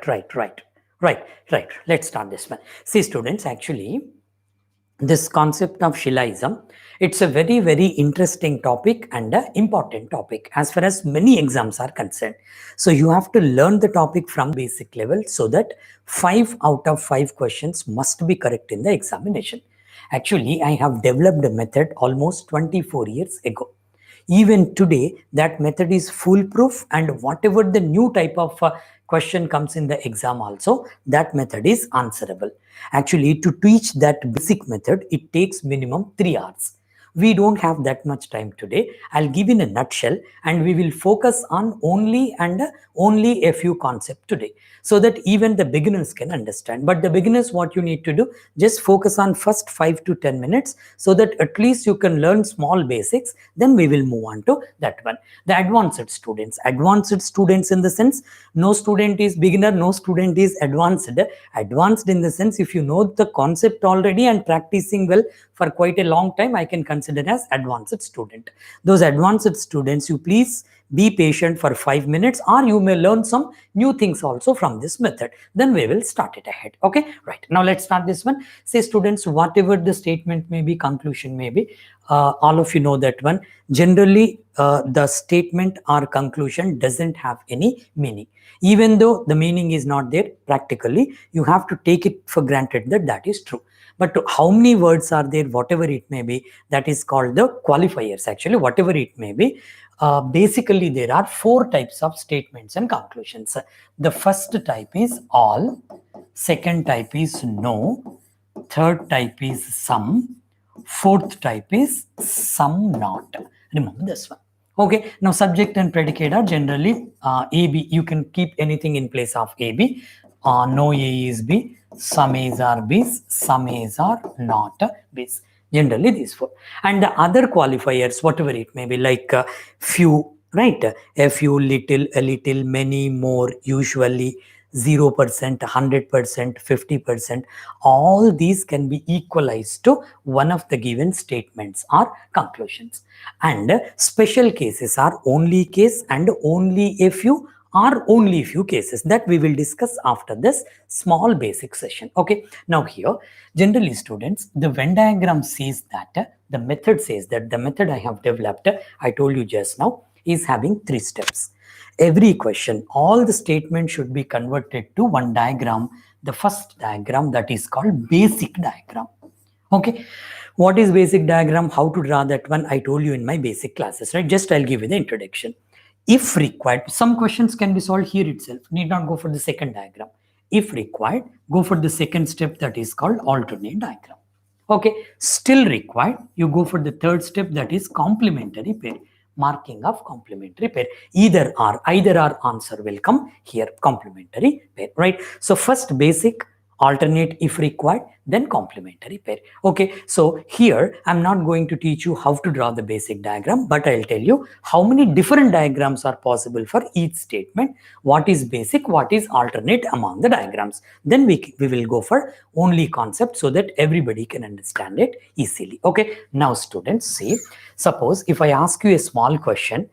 Right. Let's start this one. See, students, actually, this concept of Syllogism, it's a very, very interesting topic and an important topic as far as many exams are concerned. So you have to learn the topic from basic level so that 5 out of 5 questions must be correct in the examination. Actually, I have developed a method almost 24 years ago. Even today, that method is foolproof, and whatever the new type of question comes in the exam also, that method is answerable. Actually, to teach that basic method, it takes minimum 3 hours. We don't have that much time today. I'll give in a nutshell, and we will focus on only a few concepts today, so that even the beginners can understand. But the beginners, what you need to do, just focus on first 5 to 10 minutes, so that at least you can learn small basics. Then we will move on to that one. The advanced students in the sense, no student is beginner, no student is advanced. Advanced in the sense, if you know the concept already and practicing well for quite a long time, I can consider as advanced student. Those advanced students, you please be patient for 5 minutes, or you may learn some new things also from this method. Then we will start it ahead. Okay, right. Now let's start this one. Say, students, whatever the statement may be, conclusion may be, all of you know that one. Generally, the statement or conclusion doesn't have any meaning. Even though the meaning is not there, practically, you have to take it for granted that that is true. But how many words are there, whatever it may be, that is called the qualifiers. Actually, whatever it may be, basically there are 4 types of statements and conclusions. The first type is all, second type is no, third type is some, fourth type is some not. Remember this one. Okay, now subject and predicate are generally AB. You can keep anything in place of AB. No A is B, some A's are B's, some A's are not B's. Generally these 4. And the other qualifiers, whatever it may be, like few, right? A few, little, a little, many, more, usually, 0%, 100%, 50%, all these can be equalized to one of the given statements or conclusions. And special cases are only case and only a few, or only few cases, that we will discuss after this small basic session. Okay, now here, generally students, the Venn diagram says that, the method says that, the method I have developed, I told you just now, is having 3 steps. Every question, all the statements should be converted to one diagram. The first diagram, that is called basic diagram. Okay, what is basic diagram? How to draw that one? I told you in my basic classes, right? Just I'll give you the introduction. If required, some questions can be solved here itself. Need not go for the second diagram. If required, go for the second step, that is called alternate diagram. Okay, still required, you go for the third step, that is complementary pair. Marking of complementary pair. Either or answer will come here, complementary pair, right? So first basic, alternate if required, then complementary pair. Okay, so here I'm not going to teach you how to draw the basic diagram, but I'll tell you how many different diagrams are possible for each statement, what is basic, what is alternate among the diagrams. Then we will go for only concept, so that everybody can understand it easily. Okay, now students, see, suppose if I ask you a small question,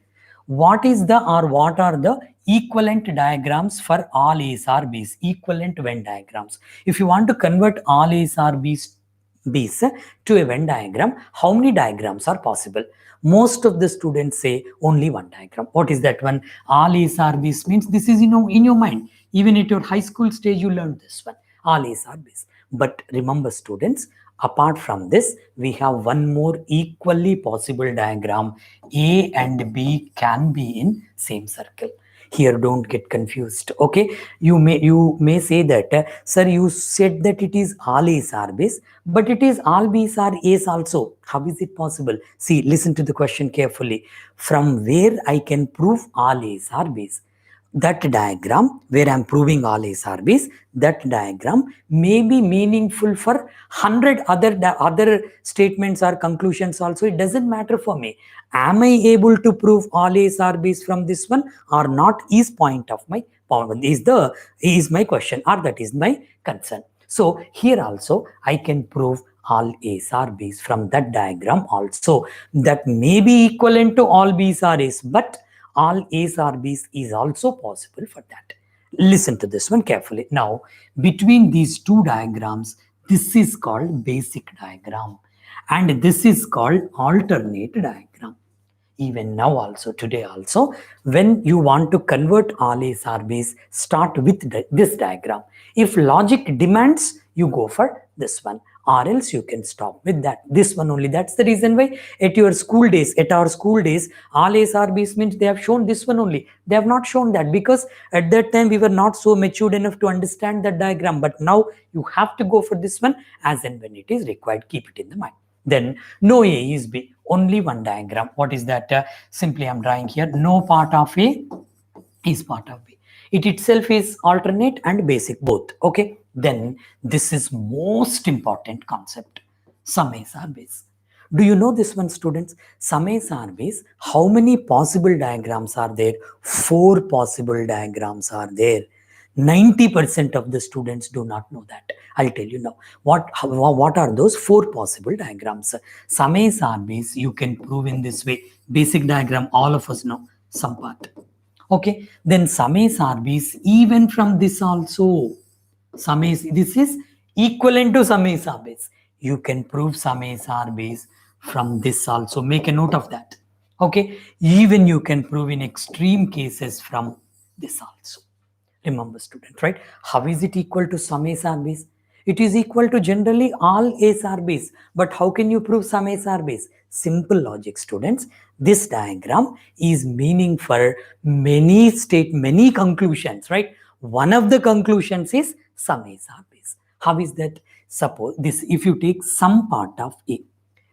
what is the, or what are the equivalent diagrams for all A's or B's, equivalent Venn diagrams? If you want to convert all A's or B's to a Venn diagram, how many diagrams are possible? Most of the students say only one diagram. What is that one? All A's or B's means this is in your mind. Even at your high school stage, you learned this one, all A's or B's. But remember students, apart from this, we have one more equally possible diagram. A and B can be in same circle. Here, don't get confused. Okay, you may say that, sir, you said that it is all A's are B's, but it is all B's are A's also. How is it possible? See, listen to the question carefully. From where I can prove all A's are B's? That diagram where I'm proving all A's are B's, that diagram may be meaningful for 100 other statements or conclusions also. It doesn't matter for me. Am I able to prove all A's are B's from this one or not? Is point of my is my question, or that is my concern. So here also I can prove all A's are B's from that diagram also. That may be equivalent to all B's are A's, but all A's or B's is also possible for that. Listen to this one carefully. Now, between these two diagrams, this is called basic diagram and this is called alternate diagram. Even now also, today also, when you want to convert all A's RBs, start with this diagram. If logic demands, you go for this one, or else you can stop with this one only. That's the reason why at our school days, all A's RBs means they have shown this one only. They have not shown that because at that time we were not so matured enough to understand that diagram. But now you have to go for this one as and when it is required. Keep it in the mind. Then no A is B, only one diagram. What is that? Simply I'm drawing here. No part of A is part of B. It itself is alternate and basic both. Okay. Then this is most important concept. Sum A's are B's. Do you know this one, students? Sum A's are B's. How many possible diagrams are there? 4 possible diagrams are there. 90% of the students do not know that. I'll tell you now. What are those 4 possible diagrams? Sum A's are B's, you can prove in this way. Basic diagram, all of us know, some part. Okay, then sum A's are B's, even from this also. Sum A's, this is equivalent to sum A's are B's. You can prove sum A's are B's from this also. Make a note of that. Okay, even you can prove in extreme cases from this also. Remember, student, right? How is it equal to sum A's are B's? It is equal to generally all A's are B's. But how can you prove sum A's are B's? Simple logic, students. This diagram is meaning for many conclusions, right? One of the conclusions is sum A's are B's. How is that? Suppose this, if you take some part of A,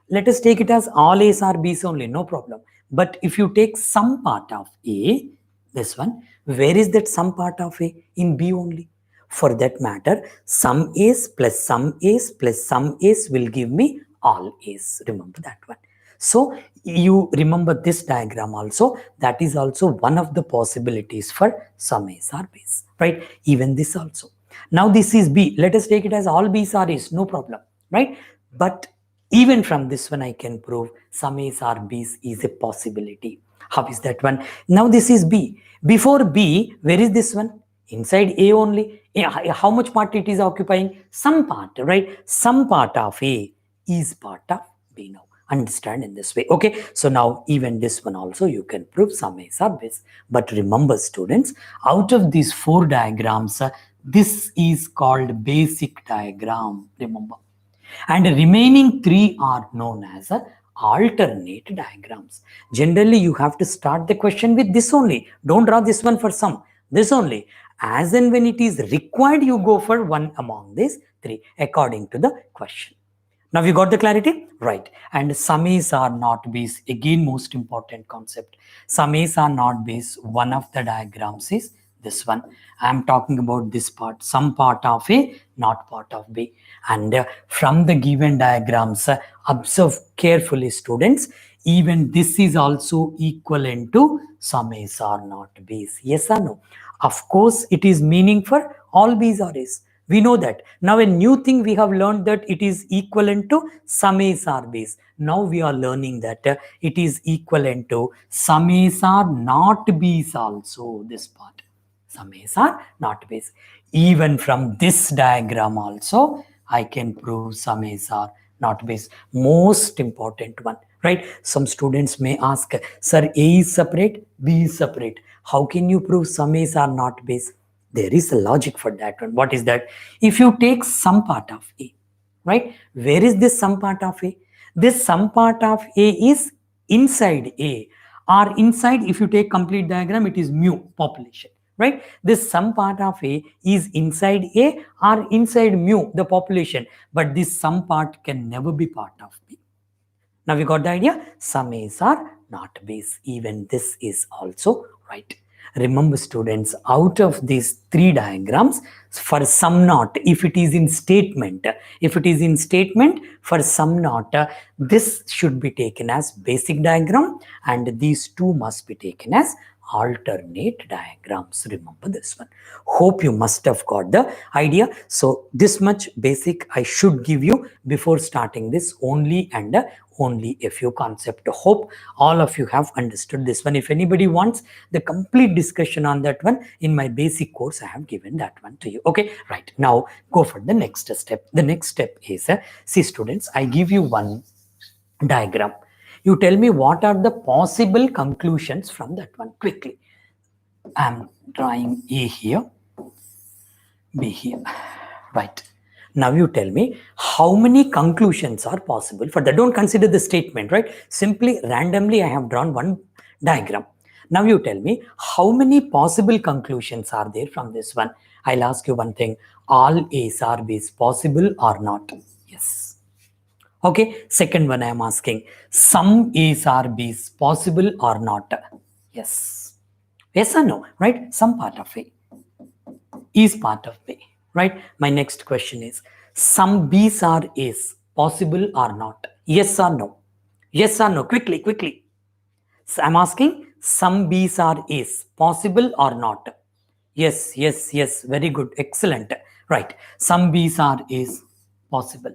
let us take it as all A's are B's only, no problem. But if you take some part of A, this one, where is that some part of A? In B only. For that matter, some A's plus some A's plus some A's will give me all A's. Remember that one. So you remember this diagram also. That is also one of the possibilities for sum A's are B's, right? Even this also. Now this is B. Let us take it as all B's are A's, no problem, right? But even from this one, I can prove sum A's are B's is a possibility. How is that one? Now this is B. Before B, where is this one? Inside A only. How much part it is occupying? Some part, right? Some part of A is part of B now. Understand in this way. Okay. So now even this one also you can prove sum A's are B's. But remember, students, out of these 4 diagrams, this is called basic diagram. Remember. And remaining 3 are known as alternate diagrams. Generally, you have to start the question with this only. Don't draw this one for sum. This only. As and when it is required, you go for one among these 3 according to the question. Now we got the clarity? Right. And sum A's are not B's. Again, most important concept. Sum A's are not B's. One of the diagrams is this one. I am talking about this part. Some part of A, not part of B. And from the given diagrams, observe carefully, students. Even this is also equivalent to sum A's are not B's. Yes or no? Of course, it is meaning for all B's or A's. We know that. Now a new thing we have learned that it is equivalent to sum A's are B's. Now we are learning that it is equivalent to sum A's are not B's also. This part. Sum A's are not B's. Even from this diagram also, I can prove sum A's are not B's. Most important one, right? Some students may ask, sir, A is separate, B is separate. How can you prove sum A's are not B's? There is a logic for that one. What is that? If you take some part of A, right? Where is this some part of A? This some part of A is inside A. Or inside, if you take complete diagram, it is mu, population. Right? This some part of A is inside A or inside mu, the population. But this some part can never be part of B. Now we got the idea? Sum A's are not B's. Even this is also right. Remember, students, out of these 3 diagrams, for some not, if it is in statement, for some not, this should be taken as basic diagram and these 2 must be taken as alternate diagrams. Remember this one. Hope you must have got the idea. So this much basic I should give you before starting this only and only a few concepts. Hope all of you have understood this one. If anybody wants the complete discussion on that one, in my basic course I have given that one to you. Okay, right, now go for the next step. The next step is see students, I give you one diagram. You tell me what are the possible conclusions from that one quickly. I am drawing A here, B here, right. Now you tell me how many conclusions are possible for that. Don't consider the statement, right? Simply randomly I have drawn one diagram. Now you tell me how many possible conclusions are there from this one. I'll ask you one thing. All A's are B's possible or not? Yes. Okay. Second one I am asking. Some A's are B's possible or not? Yes. Yes or no? Right? Some part of A is part of B. Right? My next question is, some B's are A's possible or not? Yes or no? Yes or no? Quickly, quickly. So I'm asking, some B's are A's possible or not? Yes, yes, yes. Very good. Excellent. Right. Some B's are A's possible.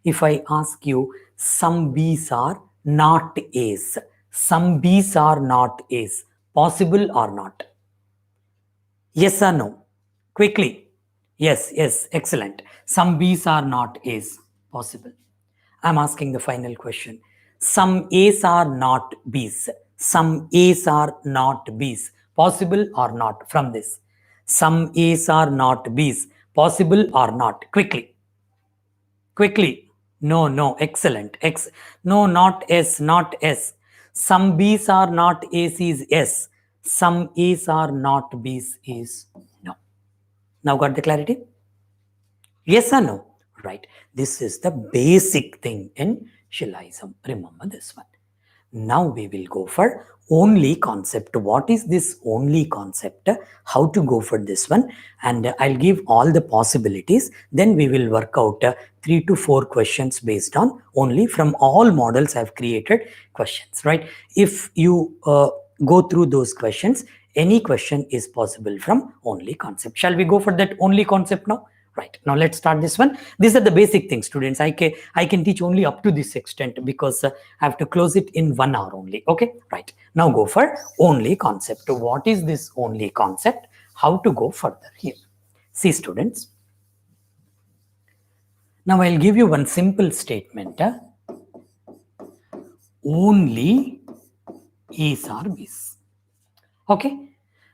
If I ask you, some B's are not A's, some B's are not A's possible or not? Yes or no? Quickly. Yes, yes, excellent. Some B's are not A's possible. I'm asking the final question. Some A's are not B's. Some A's are not B's possible or not from this? Some A's are not B's possible or not? Quickly. Quickly. No, no, excellent. No, not S, not S. Some B's are not A's is S. Some A's are not B's is no. Now got the clarity? Yes or no? Right. This is the basic thing in Syllogism. Remember this one. Now we will go for only concept. What is this only concept? How to go for this one? And I'll give all the possibilities. Then we will work out 3 to 4 questions based on only from all models I've created questions, right? If you go through those questions, any question is possible from only concept. Shall we go for that only concept now? Right, now let's start this one. These are the basic things, students. I can teach only up to this extent because I have to close it in 1 hour only. Okay, right. Now go for only concept. What is this only concept? How to go further here? See, students. Now I'll give you one simple statement. Only A's are B's. Okay.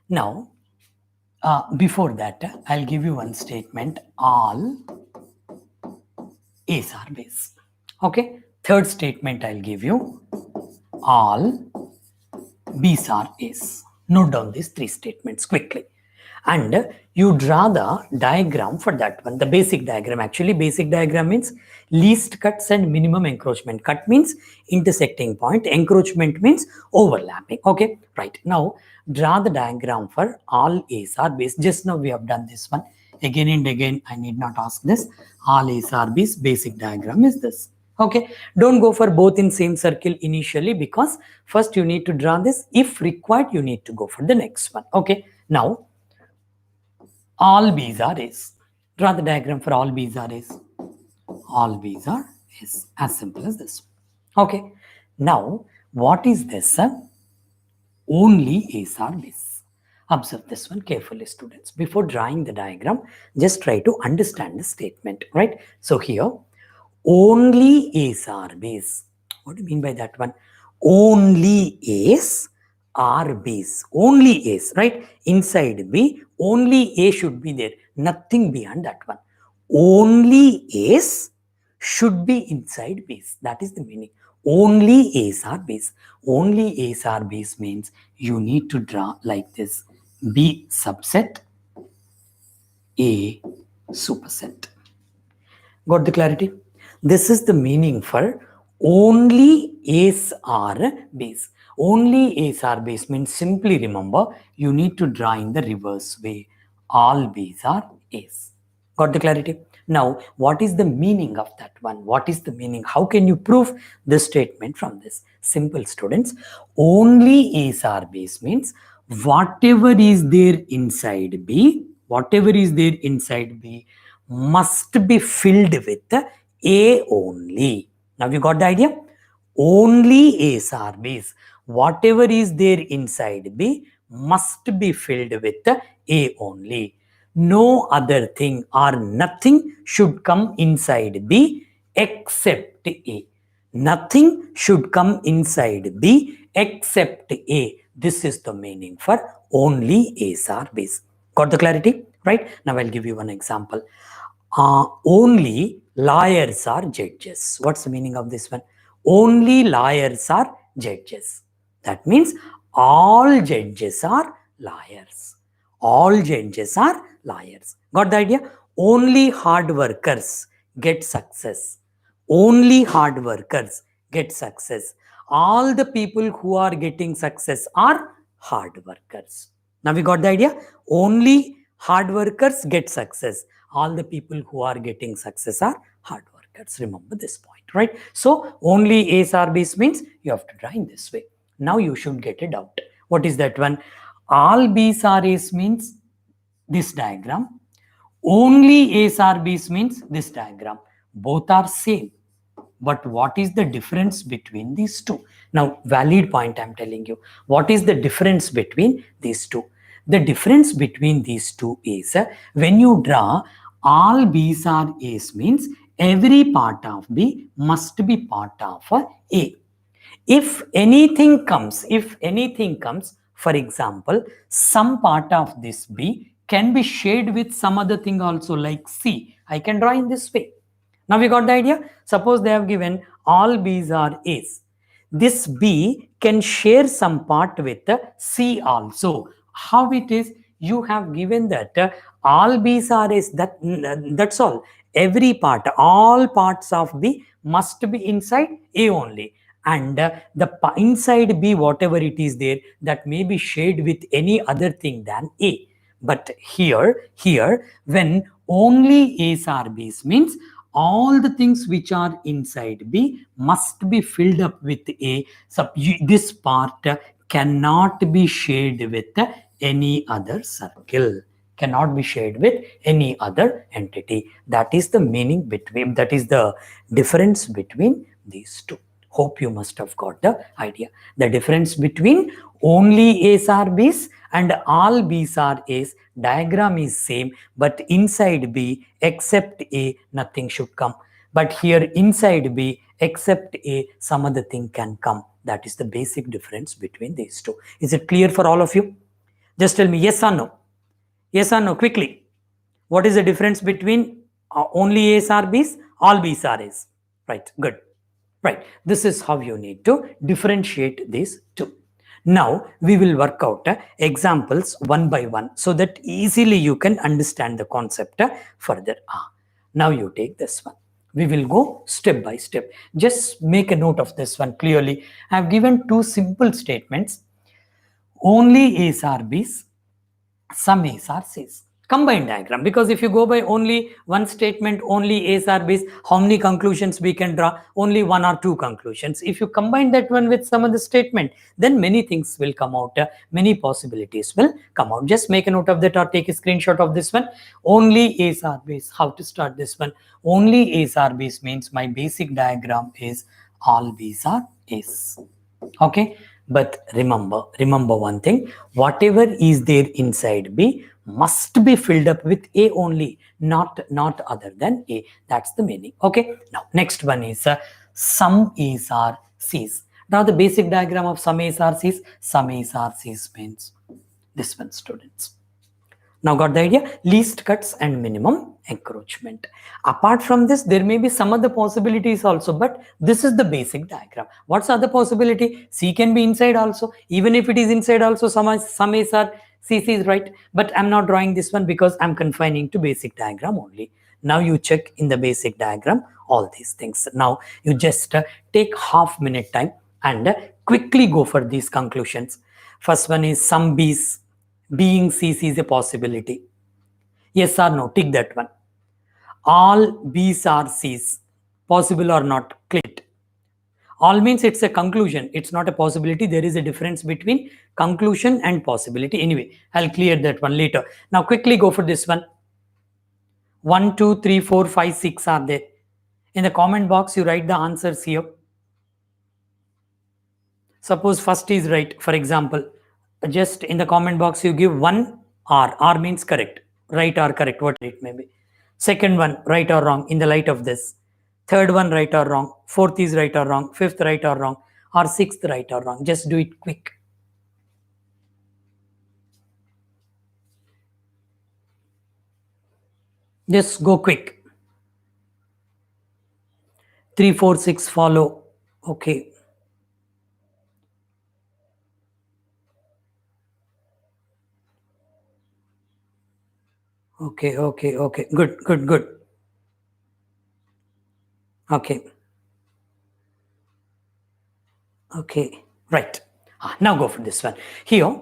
Now, before that, I'll give you one statement. All A's are B's. Okay. Third statement I'll give you. All B's are A's. Note down these 3 statements quickly. And you draw the diagram for that one. The basic diagram. Actually, basic diagram means least cuts and minimum encroachment. Cut means intersecting point. Encroachment means overlapping. Okay. Right. Now, draw the diagram for all A's are B's. Just now we have done this one. Again and again, I need not ask this. All A's are B's. Basic diagram is this. Okay. Don't go for both in same circle initially because first you need to draw this. If required, you need to go for the next one. Okay. Now, all B's are A's. Draw the diagram for all B's are A's. All B's are A's. As simple as this. Okay. Now, what is this? Only A's are B's. Observe this one carefully, students. Before drawing the diagram, just try to understand the statement, right? So here, only A's are B's. What do you mean by that one? Only A's are B's. Only A's, right? Inside B, only A should be there. Nothing beyond that one. Only A's should be inside B's. That is the meaning. Only A's are B's. Only A's are B's means you need to draw like this. B subset, A superset. Got the clarity? This is the meaning for only A's are B's. Only A's are B's means simply remember you need to draw in the reverse way. All B's are A's. Got the clarity? Now, what is the meaning of that one? What is the meaning? How can you prove this statement from this? Simple, students. Only A's are B's means whatever is there inside B, must be filled with A only. Now you got the idea? Only A's are B's. Whatever is there inside B must be filled with A only. No other thing or nothing should come inside B except A. Nothing should come inside B except A. This is the meaning for only A's or B's. Got the clarity? Right? Now I'll give you one example. Only lawyers are judges. What's the meaning of this one? Only lawyers are judges. That means all judges are liars. All judges are liars. Got the idea? Only hard workers get success. Only hard workers get success. All the people who are getting success are hard workers. Now we got the idea? Only hard workers get success. All the people who are getting success are hard workers. Remember this point, right? So only A's or B's means you have to draw in this way. Now you should get a doubt. What is that one? All B's or A's means this diagram. Only A's or B's means this diagram. Both are same. But what is the difference between these two? Now, valid point I'm telling you. What is the difference between these two? The difference between these two is when you draw all B's or A's means every part of B must be part of A. If anything comes, for example, some part of this B can be shared with some other thing also like C. I can draw in this way. Now we got the idea? Suppose they have given all B's are A's. This B can share some part with C also. How it is? You have given that all B's are A's. That's all. Every part, all parts of B must be inside A only. And the inside B, whatever it is there, that may be shared with any other thing than A. But here, when only A's are B's means all the things which are inside B must be filled up with A. So this part cannot be shared with any other circle, cannot be shared with any other entity. That is the meaning between, that is the difference between these two. Hope you must have got the idea. The difference between only A's are B's and all B's are A's, diagram is same, but inside B except A nothing should come. But here inside B except A some other thing can come. That is the basic difference between these two. Is it clear for all of you? Just tell me yes or no. Yes or no, quickly. What is the difference between only A's are B's, all B's are A's? Right, good. Right, this is how you need to differentiate these two. Now we will work out examples one by one so that easily you can understand the concept further. Now you take this one. We will go step by step. Just make a note of this one clearly. I have given two simple statements. Only A's are B's, some A's are C's. Combined diagram, because if you go by only one statement, only A's or B's, how many conclusions we can draw? Only one or two conclusions. If you combine that one with some other statement, then many things will come out, many possibilities will come out. Just make a note of that or take a screenshot of this one. Only A's or B's. How to start this one? Only A's or B's means my basic diagram is all B's are A's. Okay, but remember one thing, whatever is there inside B must be filled up with A only, not other than A. That's the meaning. Okay, now next one is some A's are C's. Now the basic diagram of some A's are C's. Some A's are C's means this one, students. Now got the idea? Least cuts and minimum encroachment. Apart from this, there may be some other possibilities also, but this is the basic diagram. What's the other possibility? C can be inside also. Even if it is inside also, some A's are CC is right. But I'm not drawing this one because I'm confining to basic diagram only. Now you check in the basic diagram all these things. Now you just take half-minute time and quickly go for these conclusions. First one is some B's being CC is a possibility. Yes or no? Tick that one. All B's are C's. Possible or not? Click it. All means it's a conclusion. It's not a possibility. There is a difference between conclusion and possibility. Anyway, I'll clear that one later. Now quickly go for this one. 1, 2, 3, 4, 5, 6 are there. In the comment box, you write the answers here. Suppose first is right. For example, just in the comment box, you give 1 R. R means correct. Right or correct, what it may be. Second one, right or wrong in the light of this. Third one, right or wrong. Fourth is right or wrong. Fifth, right or wrong. Or sixth, right or wrong. Just do it quick. Just go quick. 3, 4, 6 follow. Okay. Okay. Good. Okay. Right. Now go for this one. Here,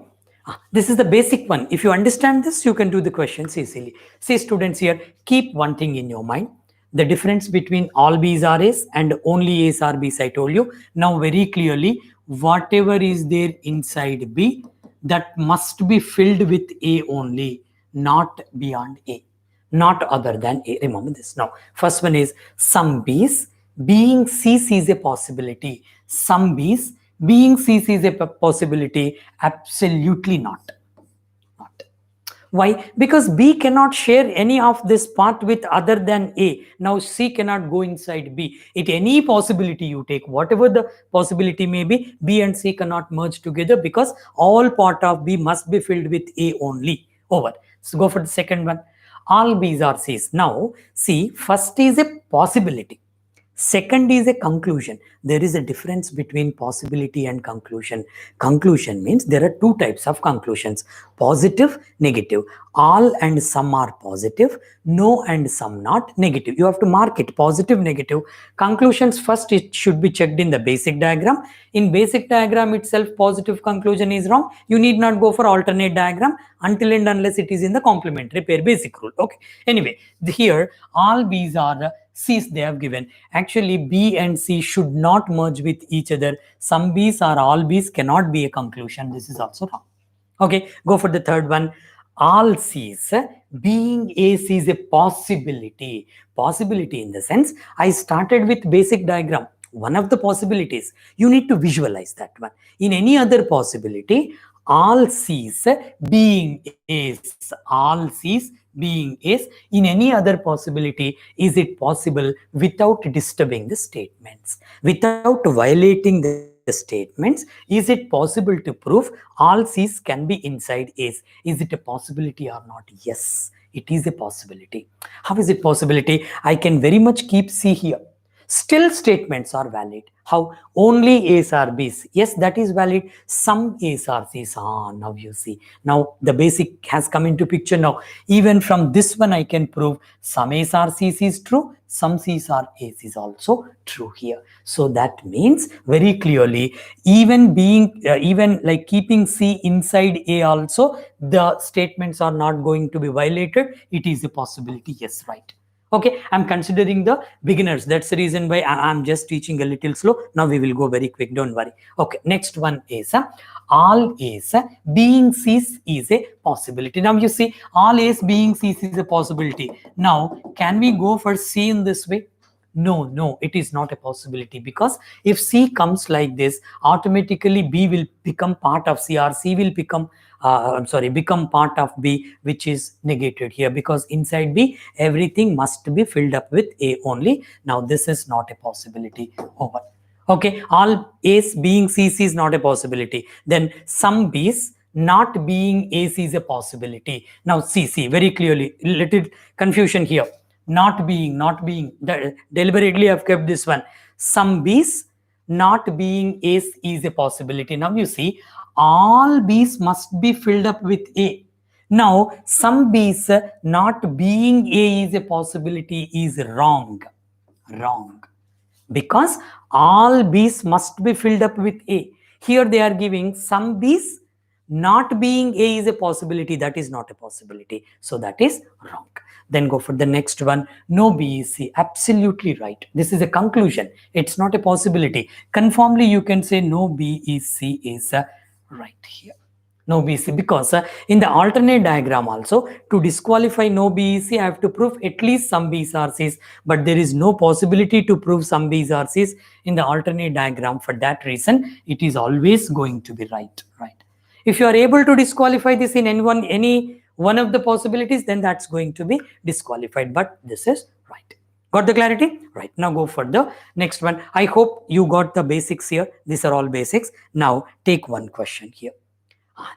this is the basic one. If you understand this, you can do the questions easily. See, students, here, keep one thing in your mind. The difference between all B's are A's and only A's are B's, I told you. Now, very clearly, whatever is there inside B, that must be filled with A only, not beyond A, not other than A. Remember this. Now, first one is some B's being C's is a possibility. Some B's being C's is a possibility. Absolutely not. Why? Because B cannot share any of this part with other than A. Now C cannot go inside B. It any possibility you take, whatever the possibility may be, B and C cannot merge together because all part of B must be filled with A only. Over. So go for the second one. All B's are C's. Now see, first is a possibility. Second is a conclusion. There is a difference between possibility and conclusion. Conclusion means there are two types of conclusions: positive, negative. All and some are positive, no and some not negative. You have to mark it positive, negative. Conclusions first, it should be checked in the basic diagram. In basic diagram itself, positive conclusion is wrong. You need not go for alternate diagram until and unless it is in the complementary pair basic rule. Okay. Anyway, here all B's are C's they have given. Actually, B and C should not merge with each other. Some B's or all B's cannot be a conclusion. This is also wrong. Okay, go for the third one. All C's being A C is a possibility. Possibility in the sense, I started with basic diagram. One of the possibilities, you need to visualize that one. In any other possibility, all C's being A's, all C's being A's, in any other possibility, is it possible without disturbing the statements, without violating the statements? Is it possible to prove all C's can be inside A's? Is it a possibility or not? Yes, it is a possibility. How is it possibility? I can very much keep C here. Still statements are valid. How? Only A's are B's. Yes, that is valid. Some A's are C's. Now you see. Now the basic has come into picture now. Even from this one I can prove some A's are C's is true. Some C's are A's is also true here. So that means very clearly, even like keeping C inside A also, the statements are not going to be violated. It is a possibility. Yes, right. Okay, I'm considering the beginners. That's the reason why I'm just teaching a little slow. Now we will go very quick. Don't worry. Okay, next one is all A's being C's is a possibility. Now you see, all A's being C's is a possibility. Now, can we go for C in this way? No, it is not a possibility, because if C comes like this, automatically B will become part of C, or C will become become part of B, which is negated here, because inside B everything must be filled up with A only. Now this is not a possibility. Over. Okay, all A's being C's is not a possibility. Then some B's not being A's is a possibility. Now see very clearly, little confusion here. Not being, deliberately I've kept this one. Some B's not being A's is a possibility. Now you see, all B's must be filled up with A. Now some B's not being A is a possibility is wrong, because all B's must be filled up with A. Here they are giving some B's Not being A is a possibility. That is not a possibility. So that is wrong. Then go for the next one. No B is C. Absolutely right. This is a conclusion. It's not a possibility. Conformly, you can say no B is C is right here. No BC, because in the alternate diagram also, to disqualify no BEC, I have to prove at least some B's or C's, but there is no possibility to prove some B's or C's in the alternate diagram. For that reason, it is always going to be right. If you are able to disqualify this in any one of the possibilities, then that's going to be disqualified, but this is right. Got the clarity? Right. Now go for the next one. I hope you got the basics here. These are all basics. Now take one question here.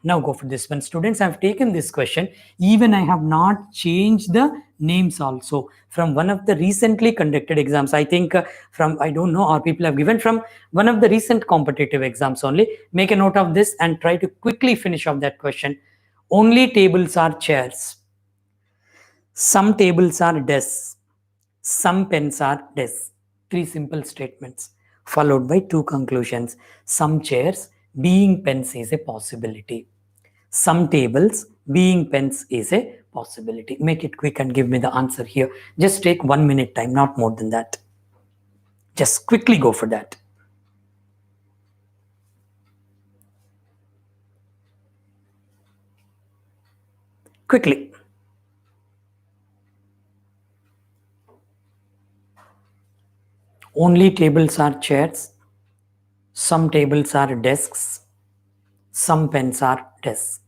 Now go for this one. Students, I have taken this question. Even I have not changed the names also from one of the recently conducted exams. I think from, I don't know, or people have given from one of the recent competitive exams only. Make a note of this and try to quickly finish off that question. Only tables are chairs. Some tables are desks. Some pens are desks. 3 simple statements followed by 2 conclusions. Some chairs being pens is a possibility. Some tables being pens is a possibility. Make it quick and give me the answer here. Just take 1 minute time, not more than that. Just quickly go for that. Quickly. Only tables are chairs. Some tables are desks. Some pens are desks.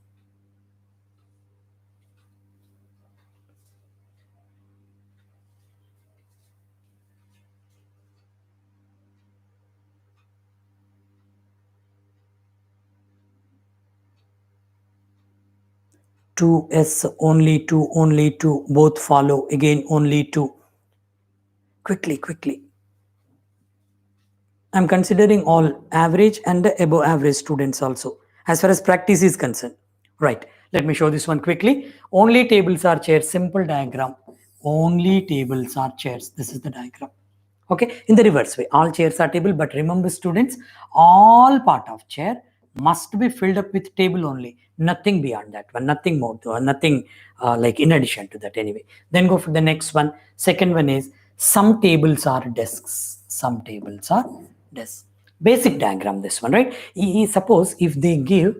Two S, only two, both follow, again only 2. Quickly. I'm considering all average and the above average students also, as far as practice is concerned. Right, let me show this one quickly. Only tables are chairs, simple diagram. Only tables are chairs. This is the diagram. Okay, in the reverse way, all chairs are table, but remember students, all part of chair must be filled up with table only, nothing beyond that one, nothing more, nothing like in addition to that anyway. Then go for the next one. Second one is some tables are desks. Some tables are desks. Basic diagram, this one, right? Suppose if they give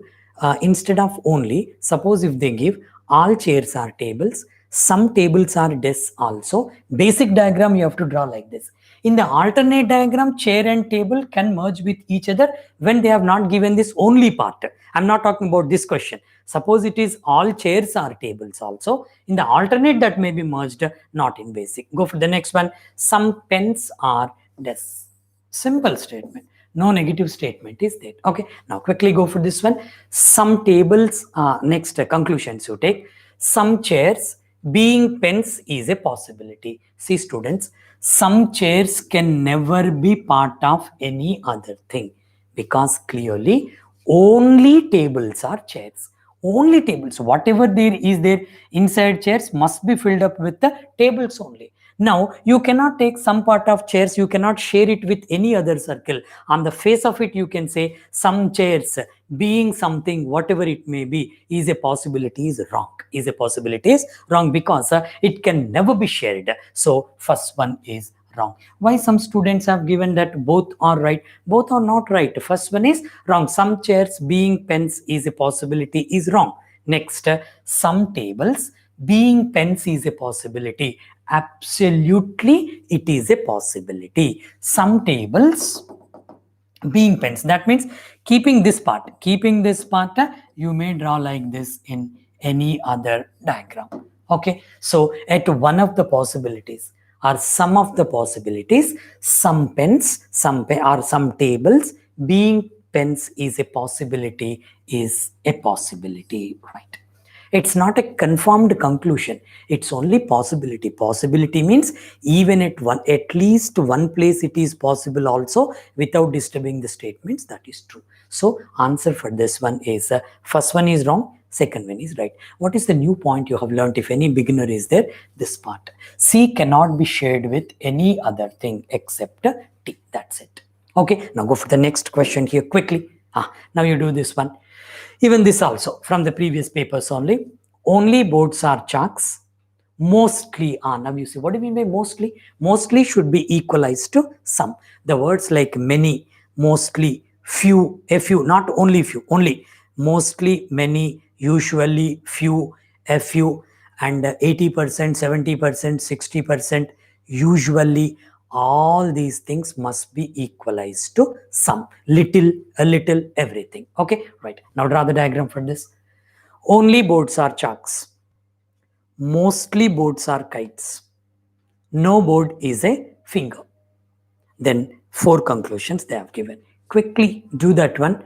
instead of only, suppose if they give all chairs are tables, some tables are desks also. Basic diagram you have to draw like this. In the alternate diagram, chair and table can merge with each other when they have not given this only part. I'm not talking about this question. Suppose it is all chairs are tables also. In the alternate, that may be merged, not in basic. Go for the next one. Some pens are desks. Simple statement. No negative statement is there. Okay. Now quickly go for this one. Some tables, next conclusions you take. Some chairs being pens is a possibility. See students, some chairs can never be part of any other thing, because clearly only tables are chairs. Only tables, whatever there is there inside chairs must be filled up with the tables only. Now you cannot take some part of chairs, you cannot share it with any other circle. On the face of it you can say some chairs being something, whatever it may be, is a possibility is wrong. Is a possibility is wrong, because it can never be shared. So first one is wrong. Why some students have given that both are right? Both are not right. First one is wrong. Some chairs being pens is a possibility is wrong. Next, some tables being pens is a possibility. Absolutely, it is a possibility. Some tables being pens, that means keeping this part, you may draw like this in any other diagram. Okay, so at one of the possibilities or some of the possibilities, some pens, or some tables being pens is a possibility, right? It's not a confirmed conclusion. It's only possibility. Possibility means even at least one place it is possible also without disturbing the statements. That is true. So answer for this one is first one is wrong. Second one is right. What is the new point you have learned? If any beginner is there, this part. C cannot be shared with any other thing except T. That's it. Okay. Now go for the next question here quickly. Now you do this one. Even this also from the previous papers only boards are chalks, mostly are. Now you see, what do you mean by mostly? Mostly should be equalized to some. The words like many, mostly, few, a few, not only few, only mostly, many, usually, few, a few, and 80%, 70%, 60%, usually, all these things must be equalized to some, little, a little, everything. Okay, right. Now draw the diagram for this. Only boards are chalks. Mostly boards are kites. No board is a finger. Then 4 conclusions they have given. Quickly do that one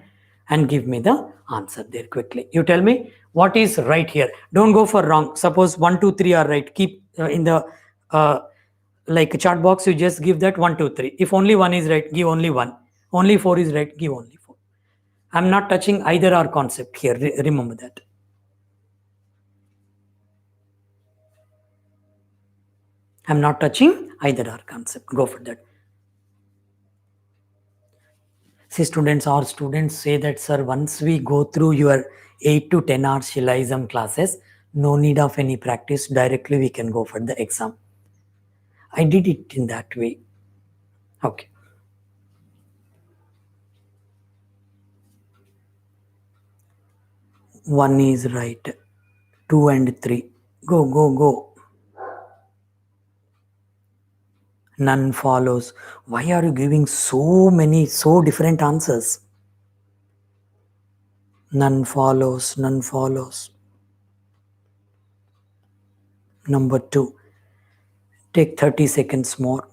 and give me the answer there quickly. You tell me what is right here. Don't go for wrong. Suppose 1, 2, 3 are right. Keep in the like chart box, you just give that 1, 2, 3. If only 1 is right, give only 1. Only 4 is right, give only 4. I'm not touching either or concept here. Remember that. I'm not touching either or concept. Go for that. See, students, our students say that, sir, once we go through your 8 to 10 hours Syllogism classes, no need of any practice. Directly we can go for the exam. I did it in that way. Okay. One is right. 2 and 3. Go, go, go. None follows. Why are you giving so many, so different answers? None follows, none follows. Number 2. Take 30 seconds more.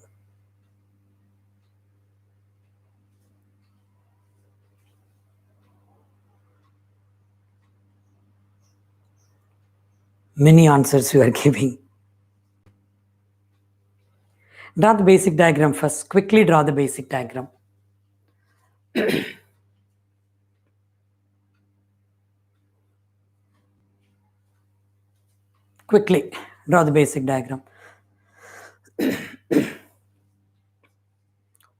Many answers you are giving. Draw the basic diagram first. Quickly draw the basic diagram. Quickly draw the basic diagram.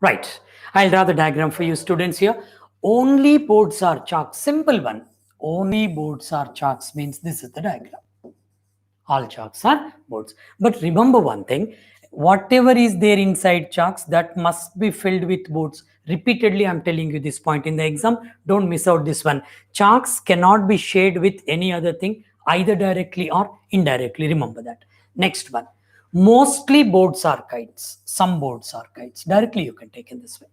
Right. I'll draw the diagram for you students here. Only boards are chalks. Simple one. Only boards are chalks means this is the diagram. All chalks are boards. But remember one thing, whatever is there inside chalks, that must be filled with boards. Repeatedly, I'm telling you this point in the exam. Don't miss out this one. Chalks cannot be shared with any other thing, either directly or indirectly. Remember that. Next one. Mostly boards are kites. Some boards are kites. Directly, you can take in this way.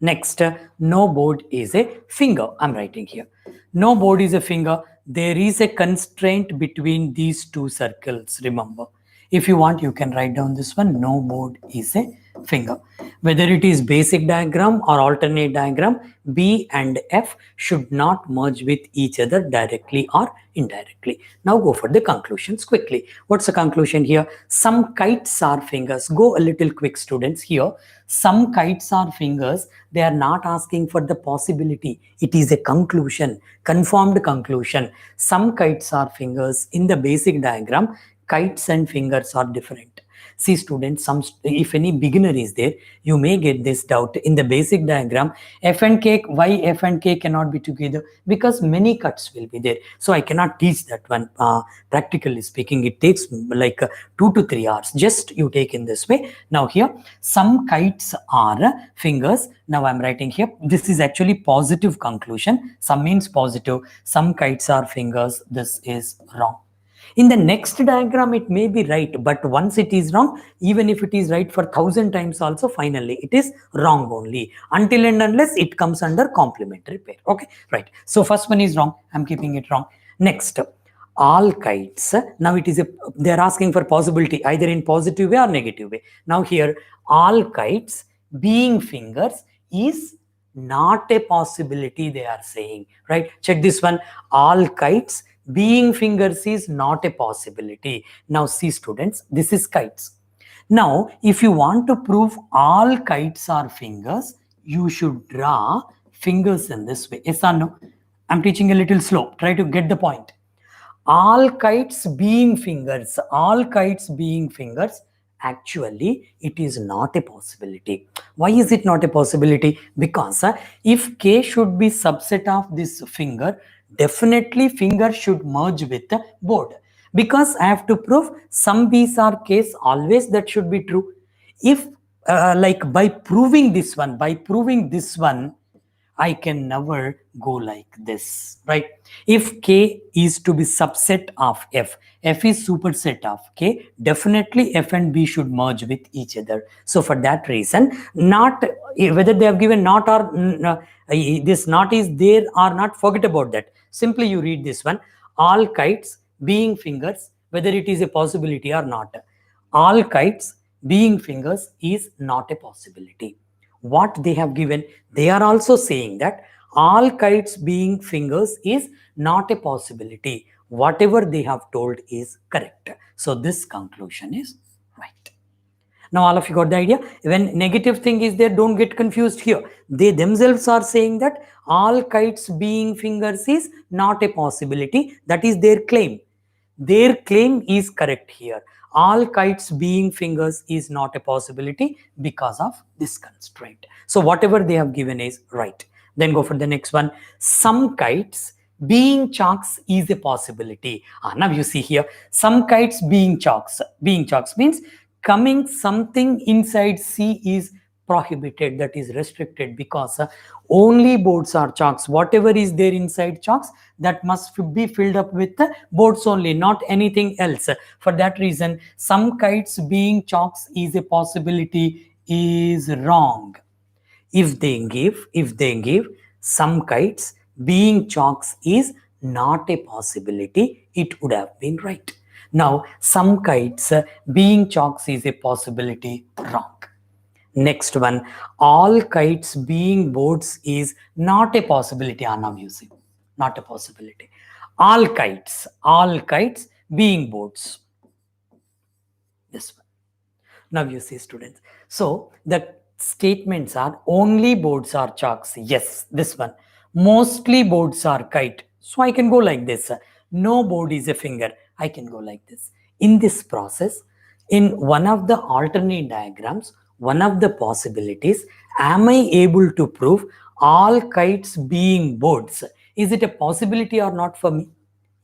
Next, no board is a finger. I'm writing here. No board is a finger. There is a constraint between these two circles. Remember, if you want, you can write down this one. No board is a finger. Whether it is basic diagram or alternate diagram, B and F should not merge with each other directly or indirectly. Now go for the conclusions quickly. What's the conclusion here? Some kites are fingers. Go a little quick, students. Here, some kites are fingers. They are not asking for the possibility. It is a conclusion, confirmed conclusion. Some kites are fingers. In the basic diagram, kites and fingers are different. See students, if any beginner is there, you may get this doubt. In the basic diagram, F and K, why F and K cannot be together? Because many cuts will be there. So I cannot teach that one. Practically speaking, it takes like 2 to 3 hours. Just you take in this way. Now here, some kites are fingers. Now I'm writing here. This is actually positive conclusion. Some means positive. Some kites are fingers. This is wrong. In the next diagram, it may be right, but once it is wrong, even if it is right for 1000 times also, finally it is wrong only, until and unless it comes under complementary pair. Okay, right. So first one is wrong. I'm keeping it wrong. Next, all kites. Now it is they are asking for possibility either in positive way or negative way. Now here, all kites being fingers is not a possibility, they are saying, right? Check this one. All kites being fingers is not a possibility. Now see students, this is kites. Now if you want to prove all kites are fingers, you should draw fingers in this way. Yes or no? I'm teaching a little slow. Try to get the point. All kites being fingers, all kites being fingers, actually it is not a possibility. Why is it not a possibility? Because if K should be subset of this finger, definitely finger should merge with the board, because I have to prove some B's are case, always that should be true. If like by proving this one, I can never go like this, right? If K is to be subset of F is superset of K, definitely F and B should merge with each other. So for that reason, not whether they have given not or this not is there or not, forget about that. Simply you read this one. All kites being fingers, whether it is a possibility or not. All kites being fingers is not a possibility. What they have given, they are also saying that all kites being fingers is not a possibility. Whatever they have told is correct. So this conclusion is right. Now all of you got the idea. When negative thing is there, don't get confused here. They themselves are saying that all kites being fingers is not a possibility. That is their claim. Their claim is correct here. All kites being fingers is not a possibility because of this constraint. So whatever they have given is right. Then go for the next one. Some kites being chalks is a possibility. Now you see here, some kites being chalks. Being chalks means coming something inside C is prohibited, that is restricted, because only boards are chalks. Whatever is there inside chalks, that must be filled up with the boards only, not anything else. For that reason, some kites being chalks is a possibility is wrong. If they give some kites being chalks is not a possibility, it would have been right. Now some kites being chalks is a possibility, wrong. Next one, all kites being boards is not a possibility. Now you see, not a possibility. All kites being boards. This one. Now you see, students. So the statements are only boards are chalks. Yes, this one. Mostly boards are kite. So I can go like this. No board is a finger. I can go like this. In this process, in one of the alternate diagrams, one of the possibilities, am I able to prove all kites being boards? Is it a possibility or not for me?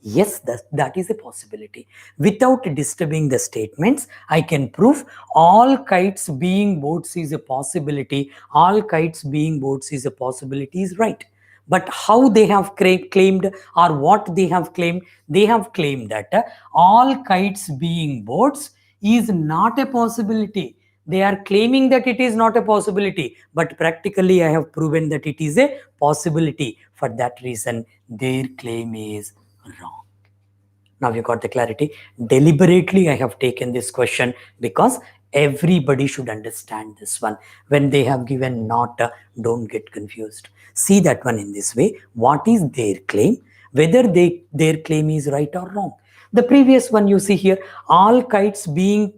Yes, that is a possibility. Without disturbing the statements, I can prove all kites being boards is a possibility. All kites being boards is a possibility is right. But how they have claimed, or what they have claimed that all kites being boards is not a possibility. They are claiming that it is not a possibility, but practically I have proven that it is a possibility. For that reason, their claim is wrong. Now you got the clarity. Deliberately I have taken this question because everybody should understand this one. When they have given not, don't get confused. See that one in this way. What is their claim? Whether their claim is right or wrong. The previous one you see here, all kites being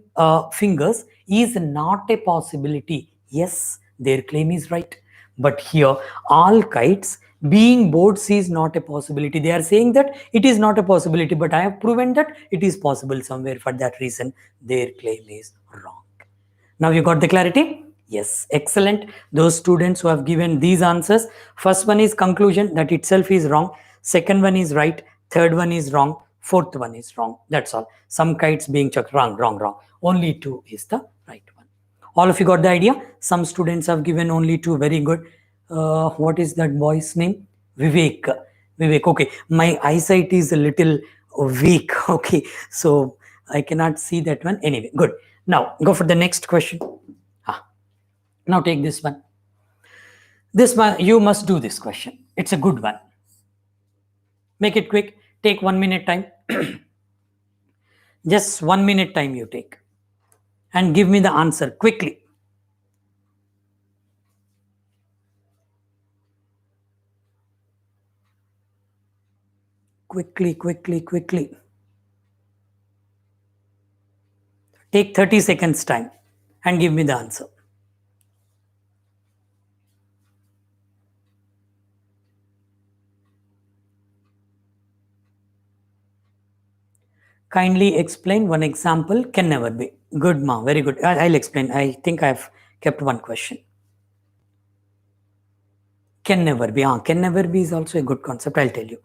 fingers is not a possibility. Yes, their claim is right. But here, all kites being boards is not a possibility. They are saying that it is not a possibility, but I have proven that it is possible somewhere. For that reason, their claim is wrong. Now you got the clarity? Yes, excellent. Those students who have given these answers, first one is conclusion, that itself is wrong. Second one is right. Third one is wrong. Fourth one is wrong. That's all. Some kites being chucked, wrong. Only two is the right one. All of you got the idea? Some students have given only two. Very good. What is that boy's name? Vivek. Okay. My eyesight is a little weak. Okay. So I cannot see that one. Anyway, good. Now go for the next question. Now take this one. This one, you must do this question. It's a good one. Make it quick. Take 1 minute time. Just 1 minute time you take. And give me the answer quickly. Quickly. Take 30 seconds time and give me the answer. Kindly explain one example. Can never be. Good, ma. Very good. I'll explain. I think I've kept one question. Can never be. Can never be is also a good concept. I'll tell you.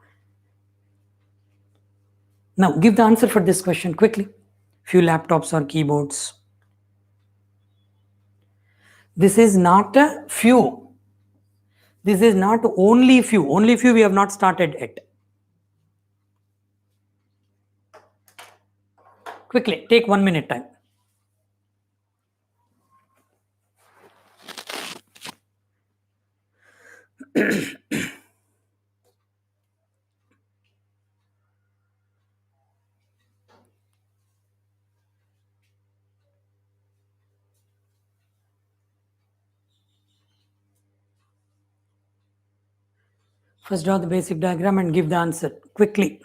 Now give the answer for this question quickly. Few laptops or keyboards. This is not a few. This is not only few. Only few we have not started yet. Quickly, take 1 minute time. First draw the basic diagram and give the answer quickly.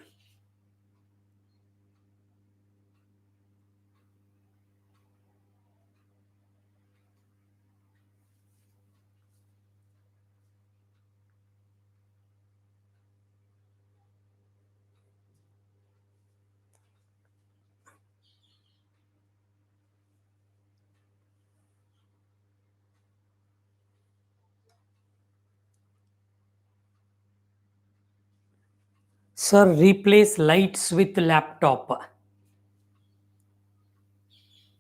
Sir, replace lights with laptop.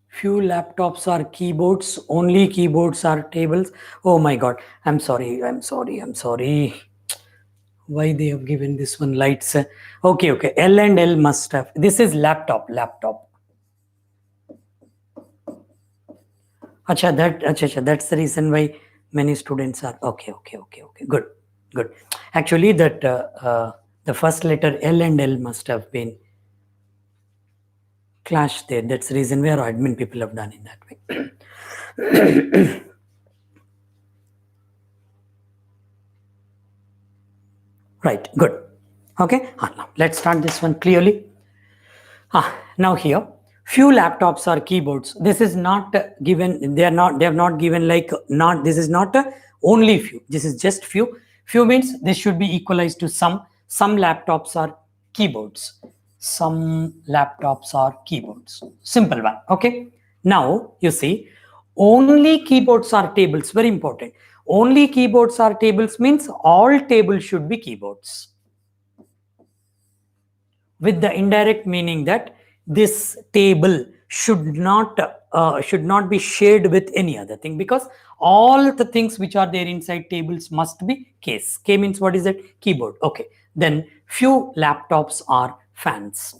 Few laptops are keyboards, only keyboards are tables. Oh my god, I'm sorry. Why they have given this one lights? Okay. L and L must have. This is laptop. Acha, that's the reason why many students are okay. Good. Actually, that the first letter L and L must have been clashed there. That's the reason why our admin people have done in that way. Right, good. Okay, now let's start this one clearly. Now here, few laptops or keyboards. This is not given. They have not given like not. This is not only few. This is just few. Few means this should be equalized to some. Some laptops are keyboards. Some laptops are keyboards. Simple one. Okay. Now you see, only keyboards are tables. Very important. Only keyboards are tables means all tables should be keyboards, with the indirect meaning that this table should not be shared with any other thing, because all the things which are there inside tables must be case. K means what is it? Keyboard. Okay. Then few laptops are fans.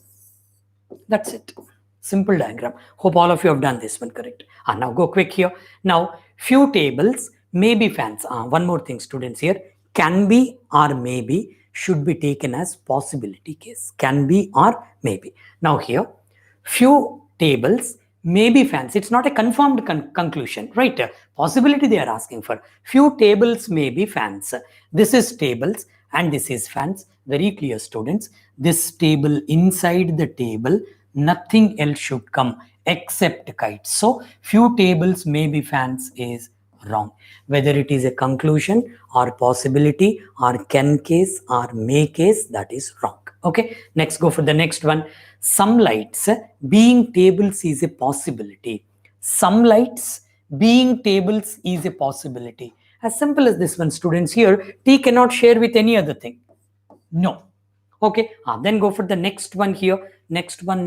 That's it. Simple diagram. Hope all of you have done this one correct. Now go quick here. Now few tables may be fans. One more thing, students, here. Can be or maybe should be taken as possibility case. Can be or maybe. Now here, few tables may be fans. It's not a confirmed conclusion, right? Possibility they are asking for. Few tables may be fans. This is tables and this is fans. Very clear, students. This table, inside the table, nothing else should come except kites. So few tables may be fans is wrong. Whether it is a conclusion or possibility or can case or may case, that is wrong. Okay, next go for the next one. Some lights being tables is a possibility. Some lights being tables is a possibility. As simple as this one, students. Here T cannot share with any other thing. No. Okay, then go for the next one here. Next one.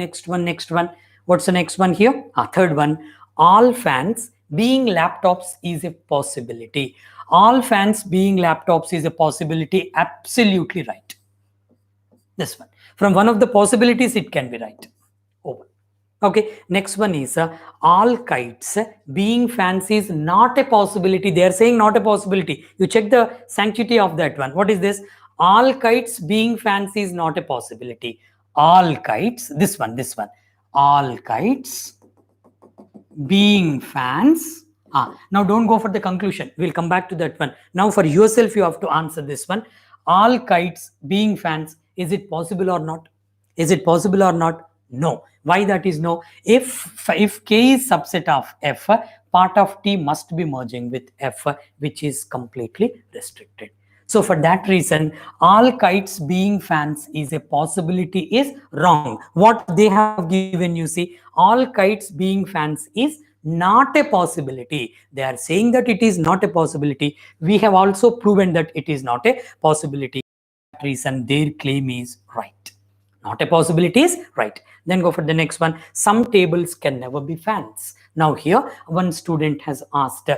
What's the next one here? Third one. All fans being laptops is a possibility. All fans being laptops is a possibility. Absolutely right. This one. From one of the possibilities, it can be right. Over. Okay, next one is all kites being fans is not a possibility. They are saying not a possibility. You check the sanctity of that one. What is this? All kites being fans is not a possibility. All kites, this one. All kites being fans. Now don't go for the conclusion. We'll come back to that one. Now for yourself, you have to answer this one. All kites being fans, is it possible or not? Is it possible or not? No. Why that is no? If K is subset of F, part of T must be merging with F, which is completely restricted. So for that reason, all kites being fans is a possibility is wrong. What they have given, you see, all kites being fans is not a possibility. They are saying that it is not a possibility. We have also proven that it is not a possibility. For that reason, their claim is right. Not a possibility is right. Then go for the next one. Some tables can never be fans. Now here one student has asked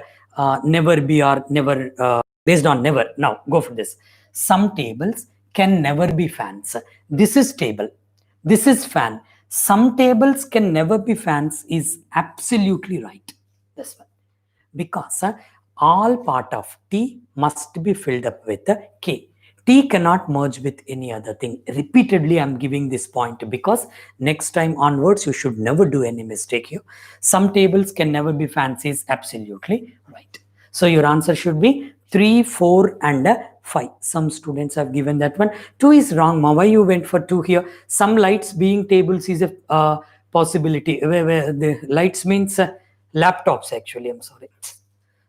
never be or never based on never. Now go for this. Some tables can never be fans. This is table. This is fan. Some tables can never be fans is absolutely right. This one. Because all part of T must be filled up with K. T cannot merge with any other thing. Repeatedly I'm giving this point because next time onwards you should never do any mistake here. Some tables can never be fancy is absolutely right. So your answer should be 3, 4 and 5. Some students have given that one. 2 is wrong. Ma, why you went for 2 here? Some lights being tables is a possibility. Where the lights means laptops actually. I'm sorry.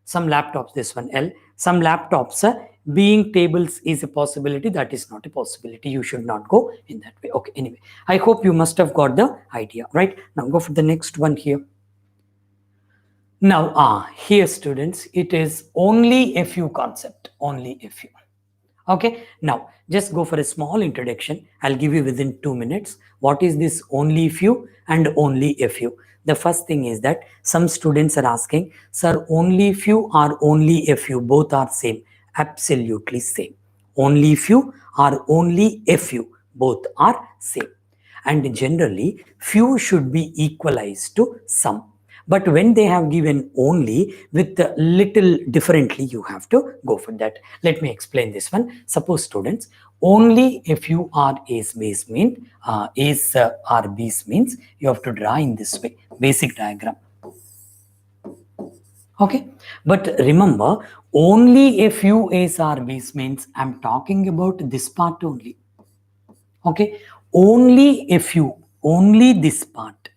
Some laptops, this one L. Some laptops being tables is a possibility. That is not a possibility. You should not go in that way. Okay, anyway, I hope you must have got the idea, right? Now go for the next one here. Now, here students, it is only a few concept, only a few. Okay, now just go for a small introduction. I'll give you within 2 minutes. What is this only few and only a few? The first thing is that some students are asking, sir, only few or only a few, both are same. Absolutely same. Only few or only a few, both are same. And generally, few should be equalized to some. But when they have given only with a little differently, you have to go for that. Let me explain this one. Suppose students, only a few are A's B's mean, A's are B's means you have to draw in this way, basic diagram. Okay, but remember, only a few A's or B's means I'm talking about this part only. Okay, only a few, only this part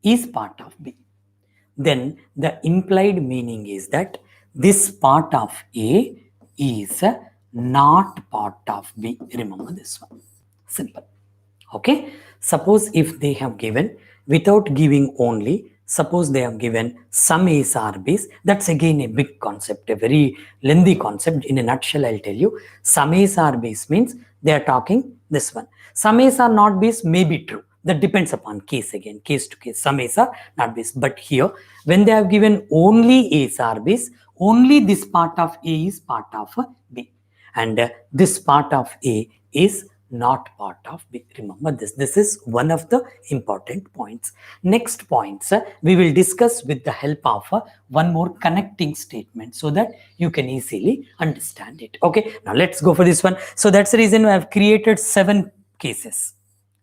is part of B. Then the implied meaning is that this part of A is not part of B. Remember this one. Simple. Okay. Suppose if they have given without giving only, suppose they have given some A's or B's, that's again a big concept, a very lengthy concept. In a nutshell, I'll tell you. Some A's or B's means they are talking this one. Some A's are not B's may be true. That depends upon case again, case to case. Some A's are not B's. But here, when they have given only A's or B's, only this part of A is part of B. And this part of A is not part of B. Remember this. This is one of the important points. Next points we will discuss with the help of one more connecting statement so that you can easily understand it. Okay. Now let's go for this one. So that's the reason I have created 7 cases.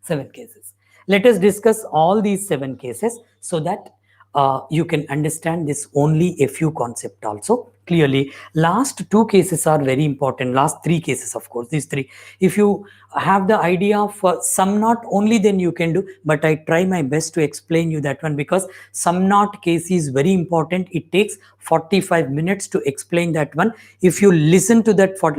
7 cases. Let us discuss all these 7 cases so that you can understand this only a few concept also clearly. Last 2 cases are very important. Last 3 cases, of course, these 3. If you have the idea of some not only, then you can do, but I try my best to explain you that one because some not case is very important. It takes 45 minutes to explain that one. If you listen to that for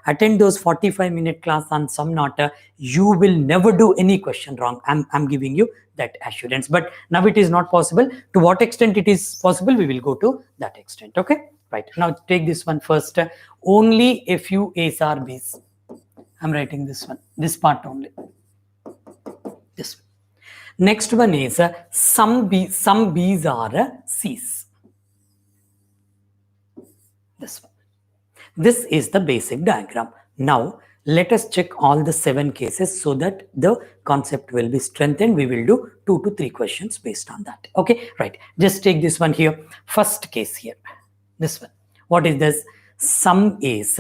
attend those 45-minute class on some not, you will never do any question wrong. I'm giving you that assurance. But now it is not possible. To what extent it is possible, we will go to that extent. Okay, right. Now take this one first. Only a few A's or B's. I'm writing this one, this part only. This one. Next one is some B's are C's. This one. This is the basic diagram. Now let us check all the 7 cases so that the concept will be strengthened. We will do 2 to 3 questions based on that. Okay, right. Just take this one here. First case here. This one. What is this? Some A's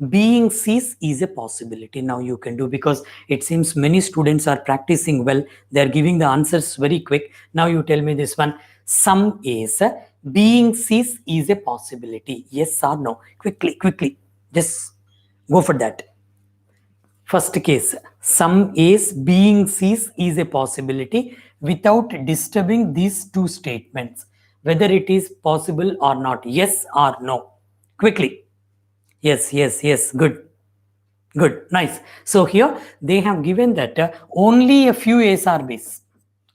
being C's is a possibility. Now you can do, because it seems many students are practicing well. They are giving the answers very quick. Now you tell me this one. Some A's being C's is a possibility. Yes or no? Quickly. Just go for that. First case, some A's being C's is a possibility without disturbing these 2 statements. Whether it is possible or not. Yes or no? Quickly. Yes. Good. Nice. So here they have given that only a few A's or B's.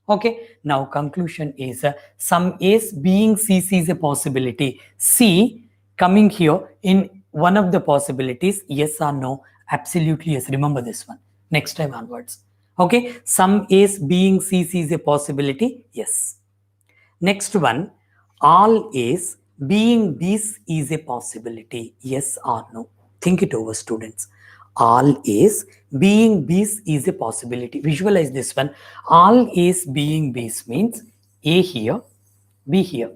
Okay. Now conclusion is some A's being C's is a possibility. C coming here in one of the possibilities. Yes or no? Absolutely yes. Remember this one. next time onwards. Okay, some A's being C's is a possibility. Yes. Next one, all A's being B's is a possibility. Yes or no? Think it over, students. All A's being B's is a possibility. Visualize this one. All A's being B's means A here, B here.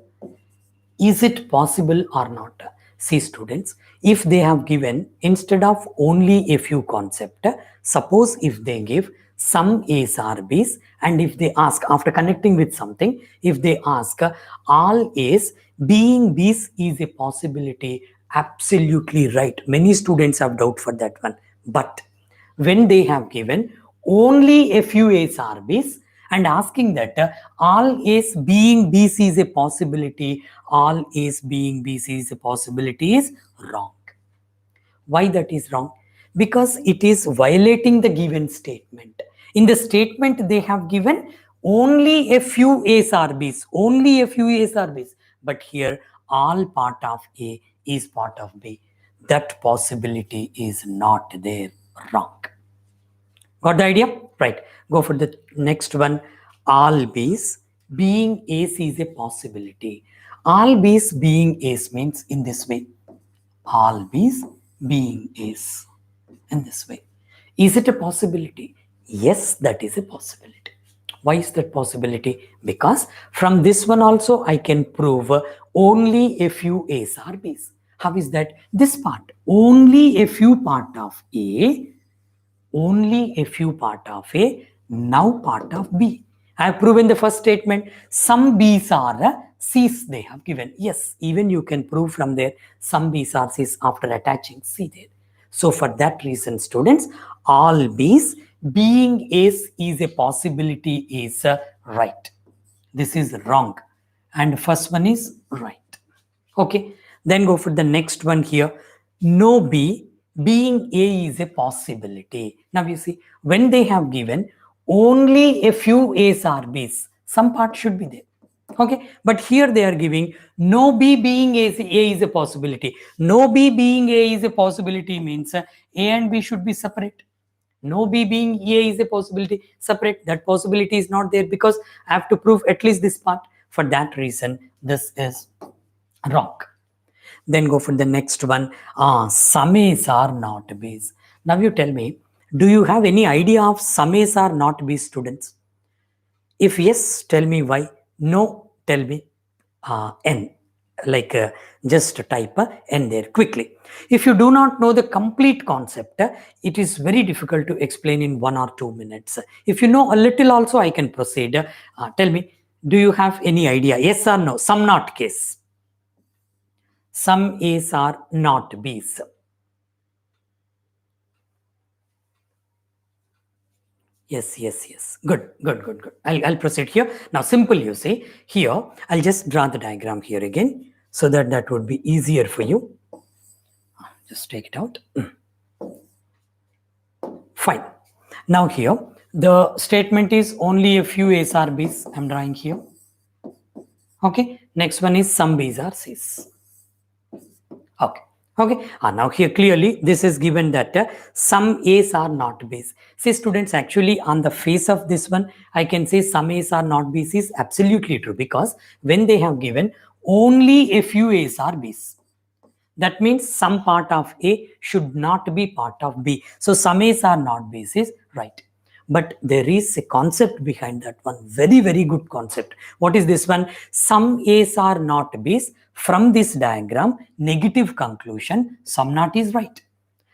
Is it possible or not? See, students, if they have given instead of only a few concept, suppose if they give some A's or B's, and if they ask after connecting with something, if they ask all A's being B's is a possibility, absolutely right. Many students have doubt for that one. But when they have given only a few A's or B's, and asking that all A's being BC is a possibility, all A's being BC is a possibility is wrong. Why that is wrong? Because it is violating the given statement. In the statement they have given only a few A's or B's, only a few A's or B's, but here all part of A is part of B. That possibility is not there, wrong. Got the idea? Right. Go for the next one. All B's being A's is a possibility. All B's being A's means in this way. All B's being A's in this way. Is it a possibility? Yes, that is a possibility. Why is that possibility? Because from this one also I can prove only a few A's or B's. How is that? This part, only a few part of A, only a few part of A, now part of B. I have proven the first statement. Some B's are C's they have given. Yes, even you can prove from there some B's are C's after attaching C there. So for that reason, students, all B's being A's is a possibility is right. This is wrong. And first one is right. Okay. Then go for the next one here. No B being A is a possibility. Now you see, when they have given only a few A's or B's, some part should be there. Okay, but here they are giving no B being A is a possibility. No B being A is a possibility means A and B should be separate. No B being A is a possibility separate. That possibility is not there because I have to prove at least this part. For that reason, this is wrong. Then go for the next one. Some A's are not B's. Now you tell me, do you have any idea of some A's are not B's, students? If yes, tell me why. No, tell me N. Like just type N there quickly. If you do not know the complete concept, it is very difficult to explain in 1 or 2 minutes. If you know a little also, I can proceed. Tell me, do you have any idea? Yes or no? Some not case. Some A's are not B's. Yes. Good. I'll proceed here. Now, simple, you see. Here, I'll just draw the diagram here again so that would be easier for you. Just take it out. Fine. Now here, the statement is only a few A's or B's. I'm drawing here. Okay. Next one is some B's or C's. Okay. Now here clearly this is given that some A's are not B's. See, students, actually on the face of this one, I can say some A's are not B's is absolutely true, because when they have given only a few A's are B's, that means some part of A should not be part of B. So some A's are not B's is right. But there is a concept behind that one. Very, very good concept. What is this one? Some A's are not B's. From this diagram, negative conclusion, some not is right.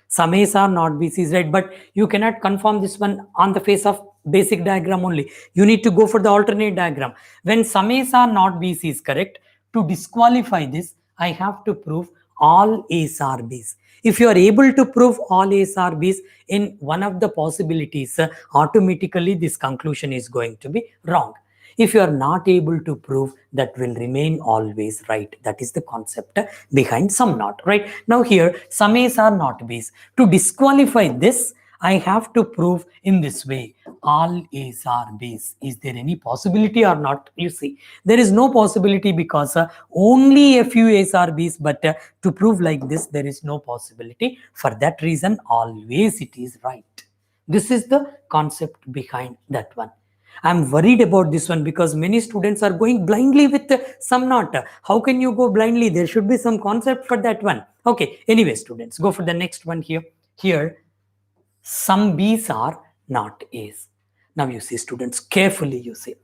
Some A's are not B's is right. But you cannot confirm this one on the face of basic diagram only. You need to go for the alternate diagram. When some A's are not B's is correct, to disqualify this, I have to prove all A's are B's. If you are able to prove all A's are B's in one of the possibilities, automatically this conclusion is going to be wrong. If you are not able to prove, that will remain always right. That is the concept behind some not, right? Now here, some A's are not B's. To disqualify this, I have to prove in this way, all A's are B's. Is there any possibility or not? You see, there is no possibility because only a few A's are B's, but to prove like this, there is no possibility. For that reason, always it is right. This is the concept behind that one. I'm worried about this one because many students are going blindly with some not. How can you go blindly? There should be some concept for that one. Okay, anyway, students, go for the next one here. Here, some B's are not A's. Now you see, students, carefully you see.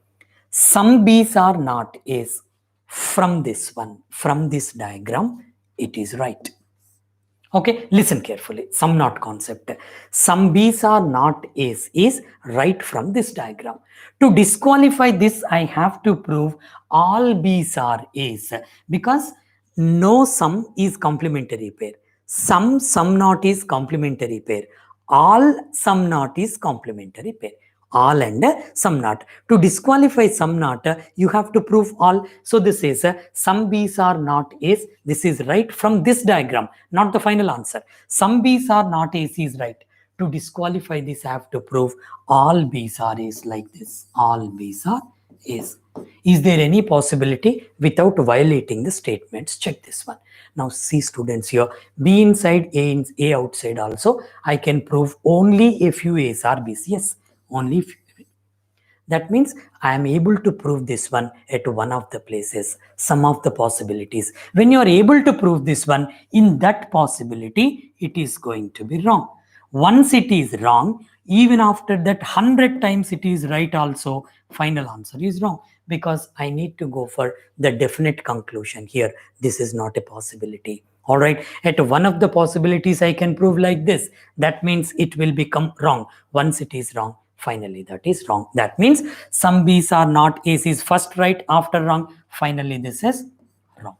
Some B's are not A's. From this one, from this diagram, it is right. Okay, listen carefully. Some not concept. Some B's are not A's is right from this diagram. To disqualify this, I have to prove all B's are A's because no sum is complementary pair. Some not is complementary pair. All sum not is complementary pair. All and some not. To disqualify some not, you have to prove all. So this is some B's are not A's. This is right from this diagram, not the final answer. Some B's are not A's is right. To disqualify this, I have to prove all B's are A's like this. All B's are A's. Is there any possibility without violating the statements? Check this one. Now see, students, here B inside, A outside also. I can prove only a few A's are B's. Yes, only few. That means I am able to prove this one at one of the places, some of the possibilities. When you are able to prove this one in that possibility, it is going to be wrong. Once it is wrong, even after that 100 times it is right also, final answer is wrong because I need to go for the definite conclusion here. This is not a possibility. All right, at one of the possibilities I can prove like this. That means it will become wrong. Once it is wrong, finally that is wrong. That means some B's are not A's is first right, after wrong, finally this is wrong.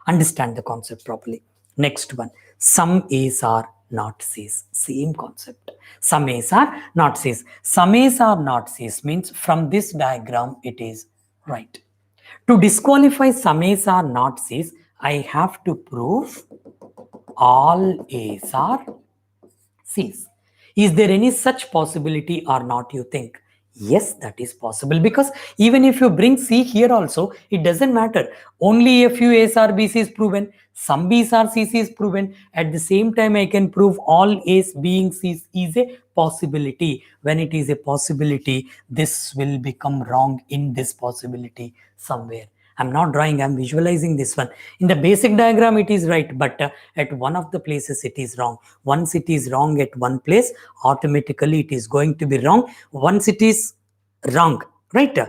Understand the concept properly. Next one, some A's are not C's. Same concept. Some A's are not C's. Some A's are not C's means from this diagram it is right. To disqualify some A's are not C's, I have to prove all A's are C's. Is there any such possibility or not, you think? Yes, that is possible because even if you bring C here also, it doesn't matter. Only a few A's or B's is proven. Some B's or C's is proven. At the same time, I can prove all A's being C's is a possibility. When it is a possibility, this will become wrong in this possibility somewhere. I'm not drawing, I'm visualizing this one. In the basic diagram, it is right, but at one of the places, it is wrong. Once it is wrong at one place, automatically it is going to be wrong. Once it is wrong, right?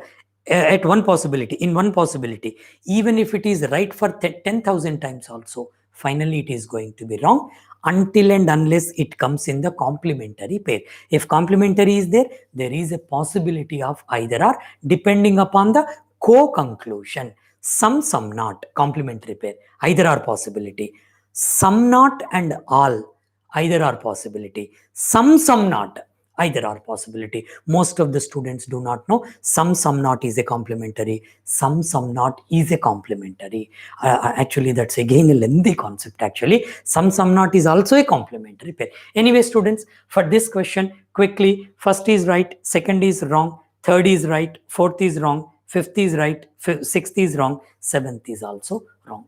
At one possibility, in one possibility, even if it is right for 10,000 times also, finally it is going to be wrong until and unless it comes in the complementary pair. If complementary is there, there is a possibility of either or depending upon the co-conclusion. Some not, complementary pair, either are possibility. Some not and all, either are possibility. Some not, either are possibility. Most of the students do not know some not is a complementary, some not is a complementary. Actually, that's again a lengthy concept. Actually, some not is also a complementary pair. Anyway, students, for this question, quickly, first is right, second is wrong, third is right, fourth is wrong, fifth is right, sixth is wrong, seventh is also wrong.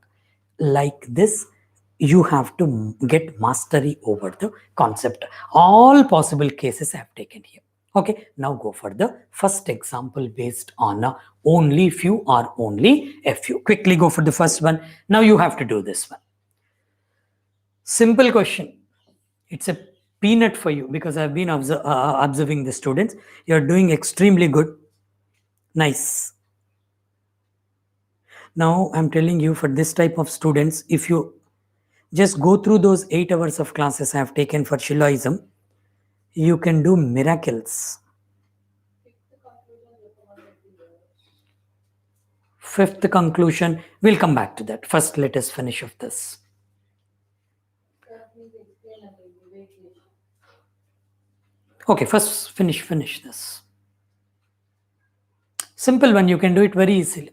Like this, you have to get mastery over the concept. All possible cases I have taken here. Okay, now go for the first example based on only few or only a few. Quickly go for the first one. Now you have to do this one. Simple question. It's a peanut for you because I've been observing the students. You're doing extremely good. Nice. Now I'm telling you, for this type of students, if you just go through those 8 hours of classes I have taken for Syllogism, you can do miracles. Fifth conclusion, we'll come back to that. First, let us finish off this. Okay, first finish this. Simple one, you can do it very easily.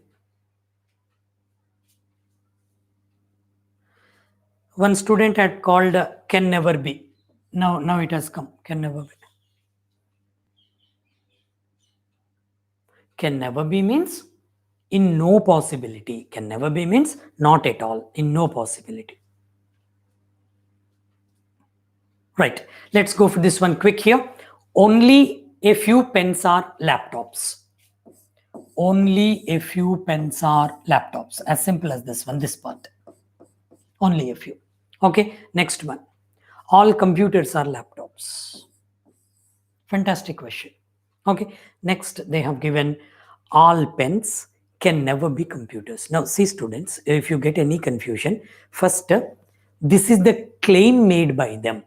One student had called can never be. Now it has come, can never be. Can never be means in no possibility. Can never be means not at all, in no possibility. Right, let's go for this one quick here. Only a few pens are laptops. Only a few pens are laptops. As simple as this one, this part. Only a few. Okay, next one. All computers are laptops. Fantastic question. Okay, next they have given all pens can never be computers. Now see students, if you get any confusion, first this is the claim made by them.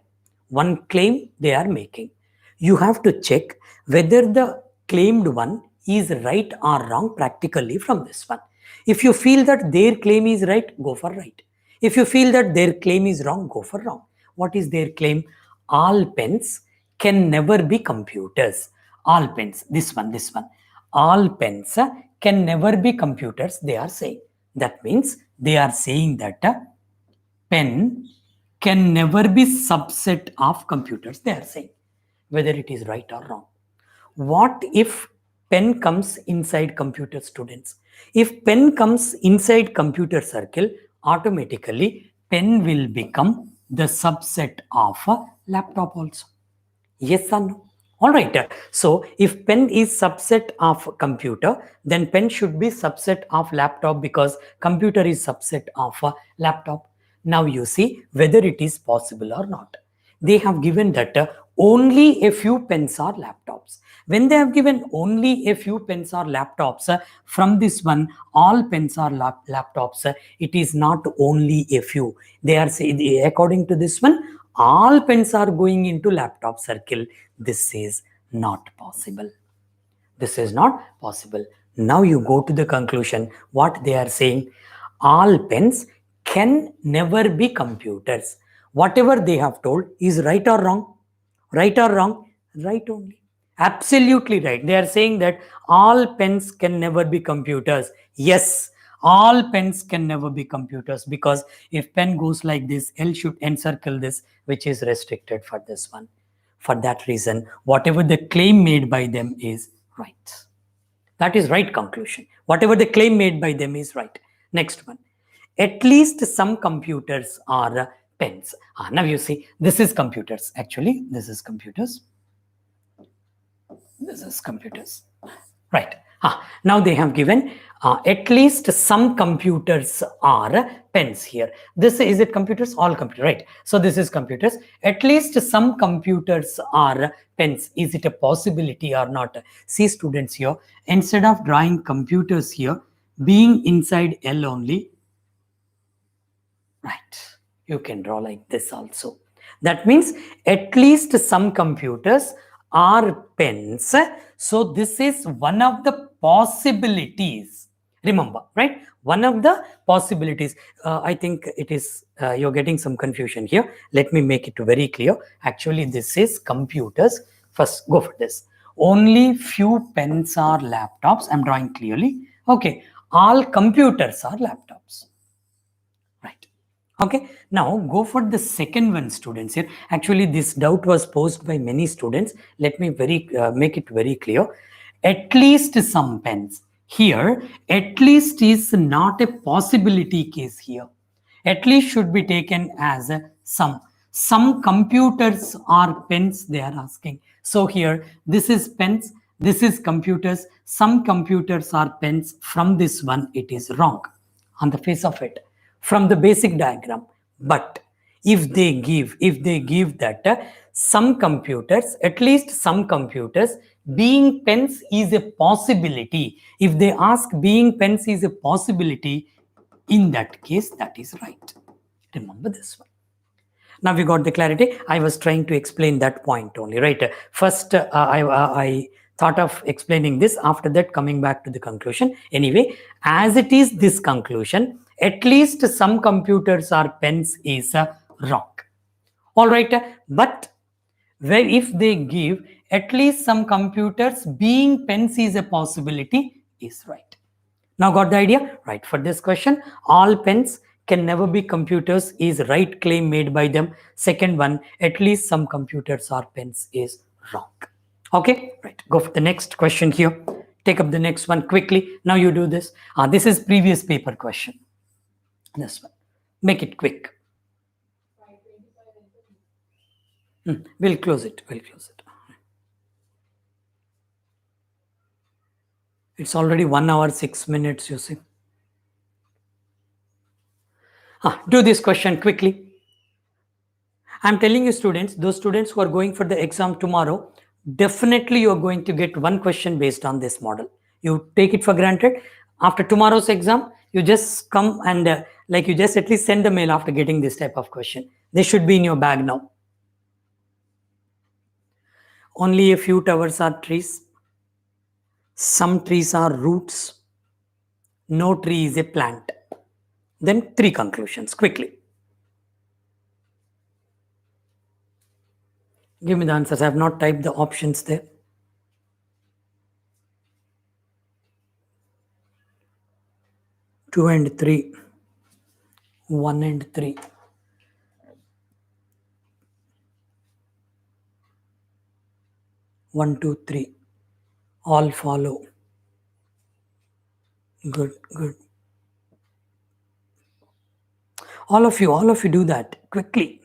One claim they are making. You have to check whether the claimed one is right or wrong practically from this one. If you feel that their claim is right, go for right. If you feel that their claim is wrong, go for wrong. What is their claim? All pens can never be computers. All pens, this one. All pens can never be computers, they are saying. That means they are saying that pen can never be subset of computers, they are saying. Whether it is right or wrong. What if pen comes inside computer, students? If pen comes inside computer circle, automatically pen will become the subset of a laptop also. Yes or no? All right. So if pen is subset of computer, then pen should be subset of laptop because computer is subset of a laptop. Now you see whether it is possible or not. They have given that only a few pens are laptops. When they have given only a few pens are laptops, from this one, all pens are laptops. It is not only a few. They are saying, according to this one, all pens are going into laptop circle. This is not possible. This is not possible. Now you go to the conclusion. What they are saying, all pens can never be computers. Whatever they have told is right or wrong? Right or wrong? Right only. Absolutely right. They are saying that all pens can never be computers. Yes, all pens can never be computers because if pen goes like this, L should encircle this, which is restricted for this one. For that reason, whatever the claim made by them is right. That is right conclusion. Whatever the claim made by them is right. Next one. At least some computers are pens. Now you see, this is computers. Actually, this is computers. This is computers. Right. Now they have given at least some computers are pens here. This is it computers? All computers, right? So this is computers. At least some computers are pens. Is it a possibility or not? See students here, instead of drawing computers here, being inside L only, right, you can draw like this also. That means at least some computers are pens. So this is one of the possibilities. Remember, right? One of the possibilities. I think it is, you're getting some confusion here. Let me make it very clear. Actually, this is computers. First, go for this. Only few pens are laptops. I'm drawing clearly. Okay. All computers are laptops. Right. Okay, now go for the second one, students here. Actually, this doubt was posed by many students. Let me make it very clear. At least some pens. Here, at least is not a possibility case here. At least should be taken as a some. Some computers are pens, they are asking. So here, this is pens, this is computers. Some computers are pens. From this one, it is wrong on the face of it from the basic diagram. But if they give that some computers, at least some computers, being pens is a possibility. If they ask being pens is a possibility, in that case, that is right. Remember this one. Now we got the clarity. I was trying to explain that point only, right? First, I thought of explaining this. After that, coming back to the conclusion. Anyway, as it is this conclusion, at least some computers are pens is wrong. All right, but where if they give at least some computers being pens is a possibility is right. Now got the idea? Right. For this question, all pens can never be computers is right claim made by them. Second one, at least some computers are pens is wrong. Okay, right. Go for the next question here. Take up the next one quickly. Now you do this. This is previous paper question. This one. Make it quick. We'll close it. It's already 1 hour 6 minutes, you see. Do this question quickly. I'm telling you students, those students who are going for the exam tomorrow, definitely you're going to get one question based on this model. You take it for granted. After tomorrow's exam, you just come and you just at least send the mail after getting this type of question. They should be in your bag now. Only a few towers are trees. Some trees are roots. No tree is a plant. Then 3 conclusions quickly. Give me the answers. I have not typed the options there. 2 and 3. 1 and 3. 1, 2, 3. All follow. Good, good. All of you do that quickly.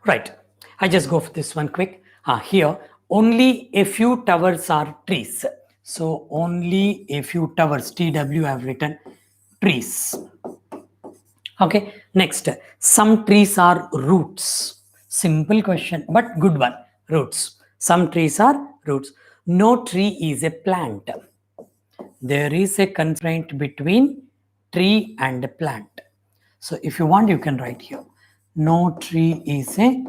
Right. I just go for this one quick. Here, only a few towers are trees. So only a few towers. TW I have written trees. Okay. Next, some trees are roots. Simple question, but good one. Roots. Some trees are roots. No tree is a plant. There is a constraint between tree and plant. So if you want, you can write here. No tree is a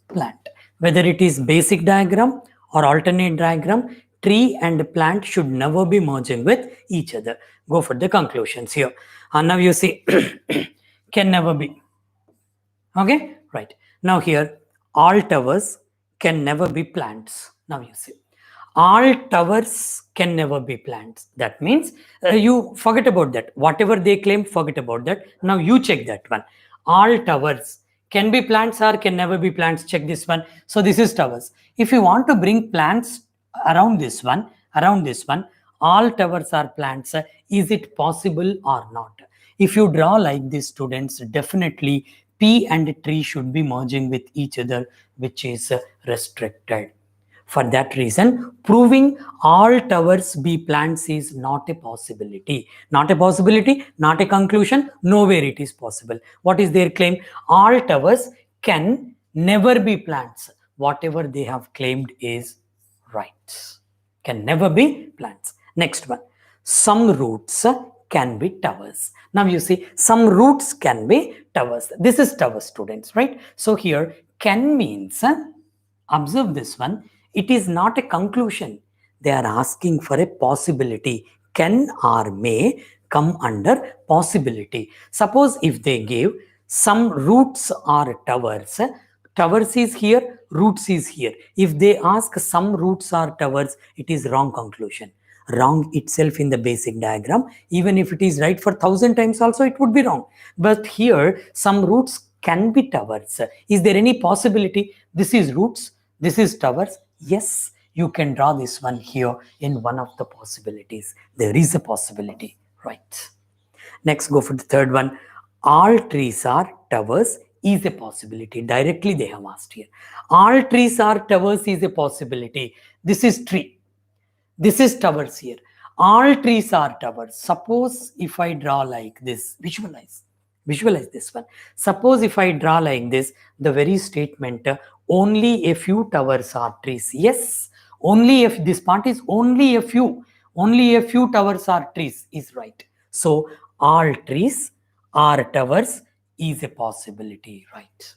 plant. Whether it is basic diagram or alternate diagram, tree and plant should never be merging with each other. Go for the conclusions here. And now you see, can never be. Okay, right. Now here, all towers can never be plants. Now you see, all towers can never be plants. That means you forget about that. Whatever they claim, forget about that. Now you check that one. All towers can be plants or can never be plants. Check this one. So this is towers. If you want to bring plants around this one, all towers are plants. Is it possible or not? If you draw like this, students, definitely P and tree should be merging with each other, which is restricted. For that reason, proving all towers be plants is not a possibility. Not a possibility, not a conclusion, nowhere it is possible. What is their claim? All towers can never be plants. Whatever they have claimed is right. Can never be plants. Next one. Some roots can be towers. Now you see, some roots can be towers. This is tower, students, right? So here, can means, observe this one, it is not a conclusion. They are asking for a possibility. Can or may come under possibility. Suppose if they give some roots are towers, towers is here, roots is here. If they ask some roots are towers, it is wrong conclusion. Wrong itself in the basic diagram. Even if it is right for 1000 times also, it would be wrong. But here, some roots can be towers. Is there any possibility? This is roots, this is towers. Yes, you can draw this one here in one of the possibilities. There is a possibility, right? Next, go for the third one. All trees are towers is a possibility. Directly they have asked here. All trees are towers is a possibility. This is tree. This is towers here. All trees are towers. Suppose if I draw like this, visualize this one. Suppose if I draw like this, the very statement, only a few towers are trees. Yes, only if this part is only a few towers are trees is right. So all trees are towers is a possibility, right?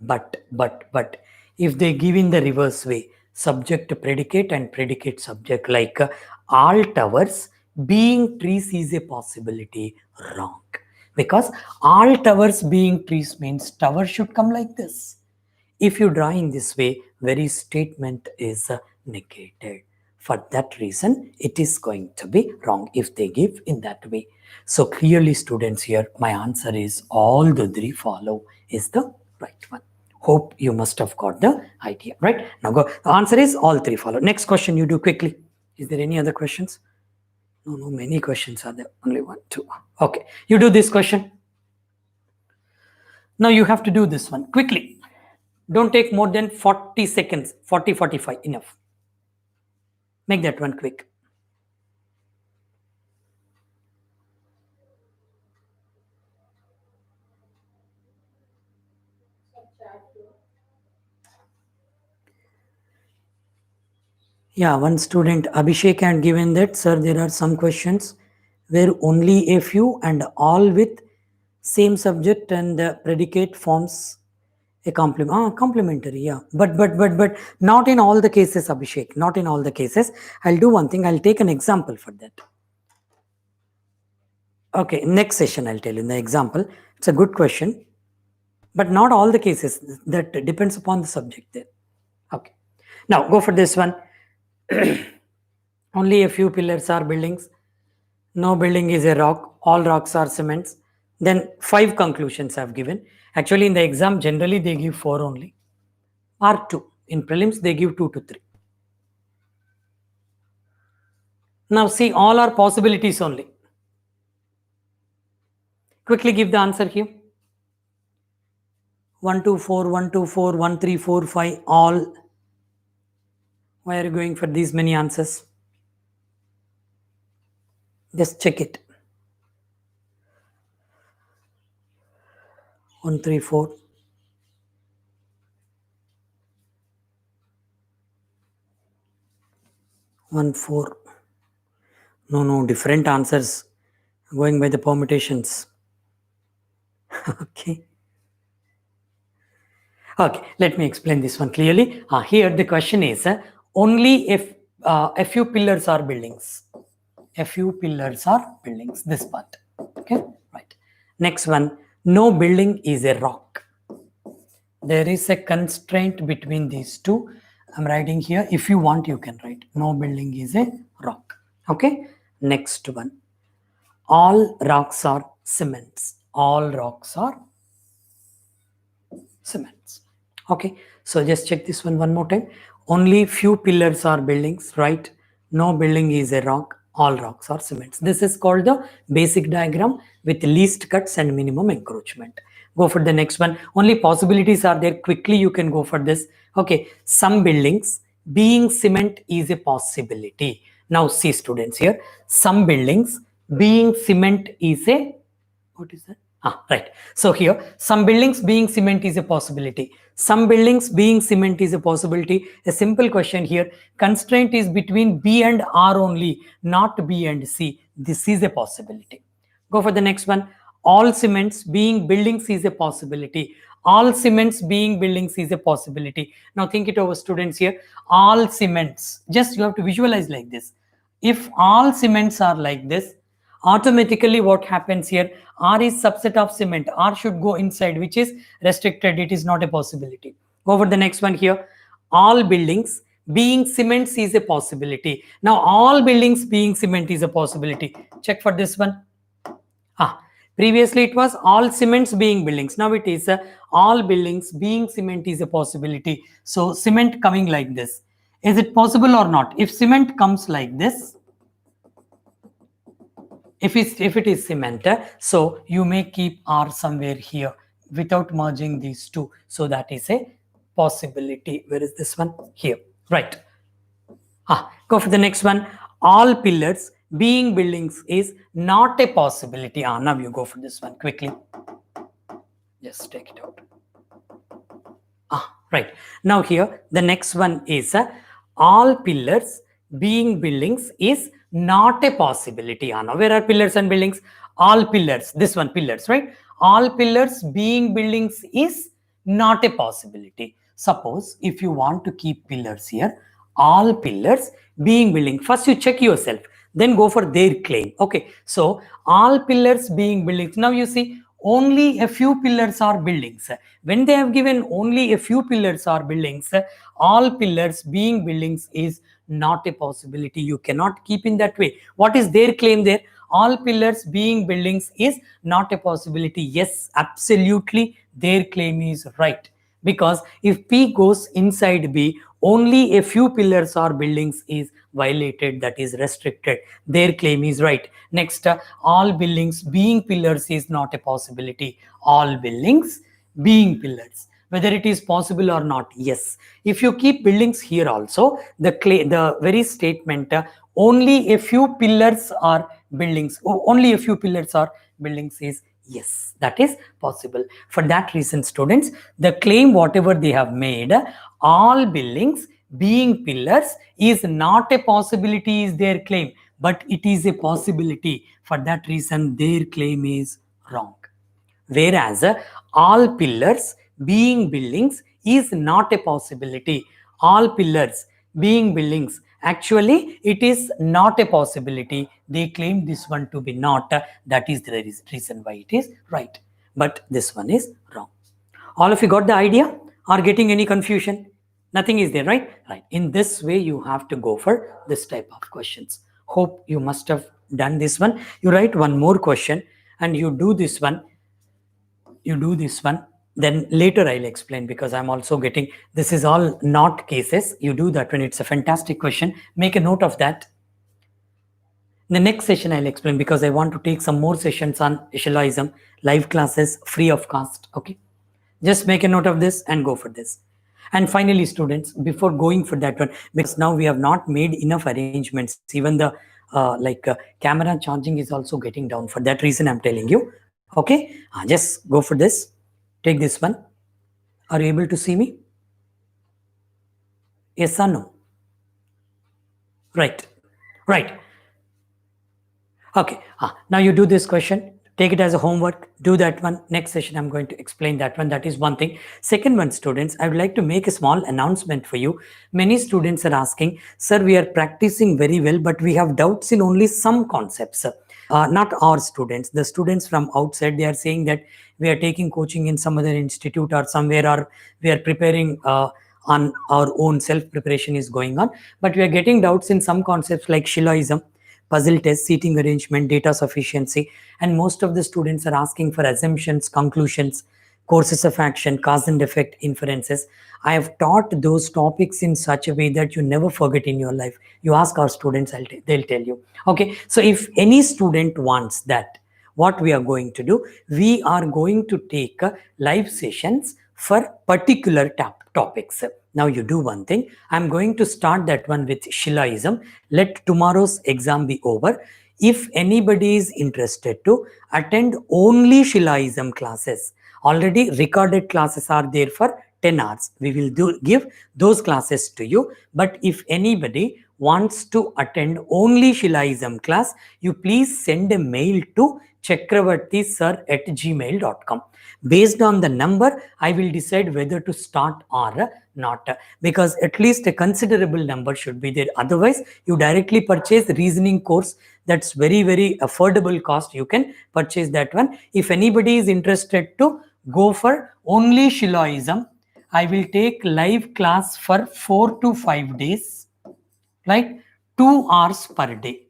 But if they give in the reverse way, subject predicate and predicate subject, like all towers being trees is a possibility, wrong. Because all towers being trees means tower should come like this. If you draw in this way, very statement is negated. For that reason, it is going to be wrong if they give in that way. So clearly, students, here my answer is all the 3 follow is the right one. Hope you must have got the idea, right? Now go. The answer is all 3 follow. Next question you do quickly. Is there any other questions? No, many questions are there. Only 1, 2. Okay, you do this question. Now you have to do this one quickly. Don't take more than 40 seconds, 40, 45, enough. Make that one quick. Yeah, one student, Abhishek, had given that, sir, there are some questions where only a few and all with same subject and the predicate forms a complement. Complementary, yeah. But not in all the cases, Abhishek. Not in all the cases. I'll do one thing. I'll take an example for that. Okay, next session I'll tell you the example. It's a good question. But not all the cases. That depends upon the subject there. Okay. Now go for this one. Only a few pillars are buildings. No building is a rock. All rocks are cements. Then 5 conclusions I've given. Actually, in the exam, generally they give 4 only. Or 2. In prelims, they give 2 to 3. Now see, all are possibilities only. Quickly give the answer here. 1, 2, 4, 1, 2, 4, 1, 3, 4, 5, all. Why are you going for these many answers? Just check it. 1, 3, 4. 1, 4. No, different answers going by the permutations. Okay. Okay, let me explain this one clearly. Here the question is only if a few pillars are buildings. A few pillars are buildings, this part. Okay, right. Next one, no building is a rock. There is a constraint between these two. I'm writing here. If you want, you can write. No building is a rock. Okay, next one. All rocks are cements. All rocks are cements. Okay, so just check this one more time. Only few pillars are buildings, right? No building is a rock. All rocks are cements. This is called the basic diagram with least cuts and minimum encroachment. Go for the next one. Only possibilities are there. Quickly you can go for this. Okay, some buildings being cement is a possibility. Now see students here. Some buildings being cement is a, what is that? Right. So here, some buildings being cement is a possibility. Some buildings being cement is a possibility. A simple question here. Constraint is between B and R only, not B and C. This is a possibility. Go for the next one. All cements being buildings is a possibility. All cements being buildings is a possibility. Now think it over, students here. All cements. Just you have to visualize like this. If all cements are like this, automatically what happens here, R is subset of cement. R should go inside, which is restricted. It is not a possibility. Go for the next one here. All buildings being cements is a possibility. Now all buildings being cement is a possibility. Check for this one. Previously it was all cements being buildings. Now it is all buildings being cement is a possibility. So cement coming like this. Is it possible or not? If cement comes like this, if it is cement, so you may keep R somewhere here without merging these two. So that is a possibility. Where is this one? Here. Right. Go for the next one. All pillars being buildings is not a possibility. Now you go for this one quickly. Just take it out. Right. Now here the next one is all pillars being buildings is not a possibility. Now where are pillars and buildings? All pillars. This one pillars, right? All pillars being buildings is not a possibility. Suppose if you want to keep pillars here, all pillars being building. First you check yourself, then go for their claim. Okay, so all pillars being buildings. Now you see only a few pillars are buildings. When they have given only a few pillars are buildings, all pillars being buildings is not a possibility. You cannot keep in that way. What is their claim there? All pillars being buildings is not a possibility. Yes, absolutely, their claim is right. Because if P goes inside B, only a few pillars or buildings is violated, that is restricted. Their claim is right. Next, all buildings being pillars is not a possibility. All buildings being pillars. whether it is possible or not. Yes, if you keep buildings here also, the very statement only a few pillars or buildings, only a few pillars or buildings is yes, that is possible. For that reason, students, the claim whatever they have made, all buildings being pillars is not a possibility is their claim, but it is a possibility. For that reason, their claim is wrong. Whereas all pillars being buildings is not a possibility. All pillars being buildings, actually it is not a possibility. They claim this one to be not. That is the reason why it is right. But this one is wrong. All of you got the idea? Are getting any confusion? Nothing is there, right? Right. In this way, you have to go for this type of questions. Hope you must have done this one. You write one more question and you do this one. You do this one, then later I'll explain, because I'm also getting, this is all not cases. You do that when it's a fantastic question. Make a note of that. In the next session I'll explain, because I want to take some more sessions on Syllogism, live classes free of cost. Okay, just make a note of this and go for this. And finally, students, before going for that one, because now we have not made enough arrangements, even the camera charging is also getting down. For that reason I'm telling you. Okay, just go for this. Take this one. Are you able to see me? Yes or no? Right. Right. Okay. Now you do this question. Take it as a homework. Do that one. Next session, I'm going to explain that one. That is one thing. Second one, students, I would like to make a small announcement for you. Many students are asking, sir, we are practicing very well, but we have doubts in only some concepts. Not our students, the students from outside, they are saying that we are taking coaching in some other institute or somewhere, or we are preparing on our own, self preparation is going on, but we are getting doubts in some concepts like Syllogism, puzzle test, seating arrangement, data sufficiency, and most of the students are asking for assumptions, conclusions, courses of action, cause and effect, inferences. I have taught those topics in such a way that you never forget in your life. You ask our students, they'll tell you. Okay, so if any student wants that, what we are going to do, we are going to take live sessions for particular topics. Now you do one thing. I'm going to start that one with Syllogism. Let tomorrow's exam be over. If anybody is interested to attend only Syllogism classes, already recorded classes are there for 10 hours. We will give those classes to you. But if anybody wants to attend only Syllogism class, you please send a mail to chakravarthysir@gmail.com. Based on the number, I will decide whether to start or not, because at least a considerable number should be there. Otherwise, you directly purchase the reasoning course. That's very, very affordable cost. You can purchase that one. If anybody is interested to go for only Syllogism, I will take live class for 4 to 5 days, right? 2 hours per day.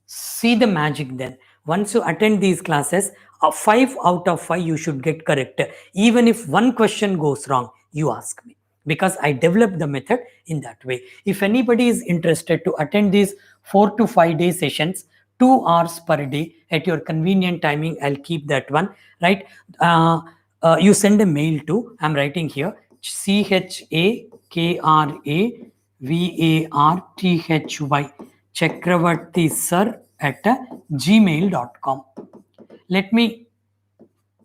See the magic then. Once you attend these classes, 5 out of 5 you should get correct. Even if one question goes wrong, you ask me, because I developed the method in that way. If anybody is interested to attend these 4 to 5 day sessions, 2 hours per day at your convenient timing, I'll keep that one, right? You send a mail to, I'm writing here, CHAKRAVARTHY Chakravarthy sir at gmail.com. Let me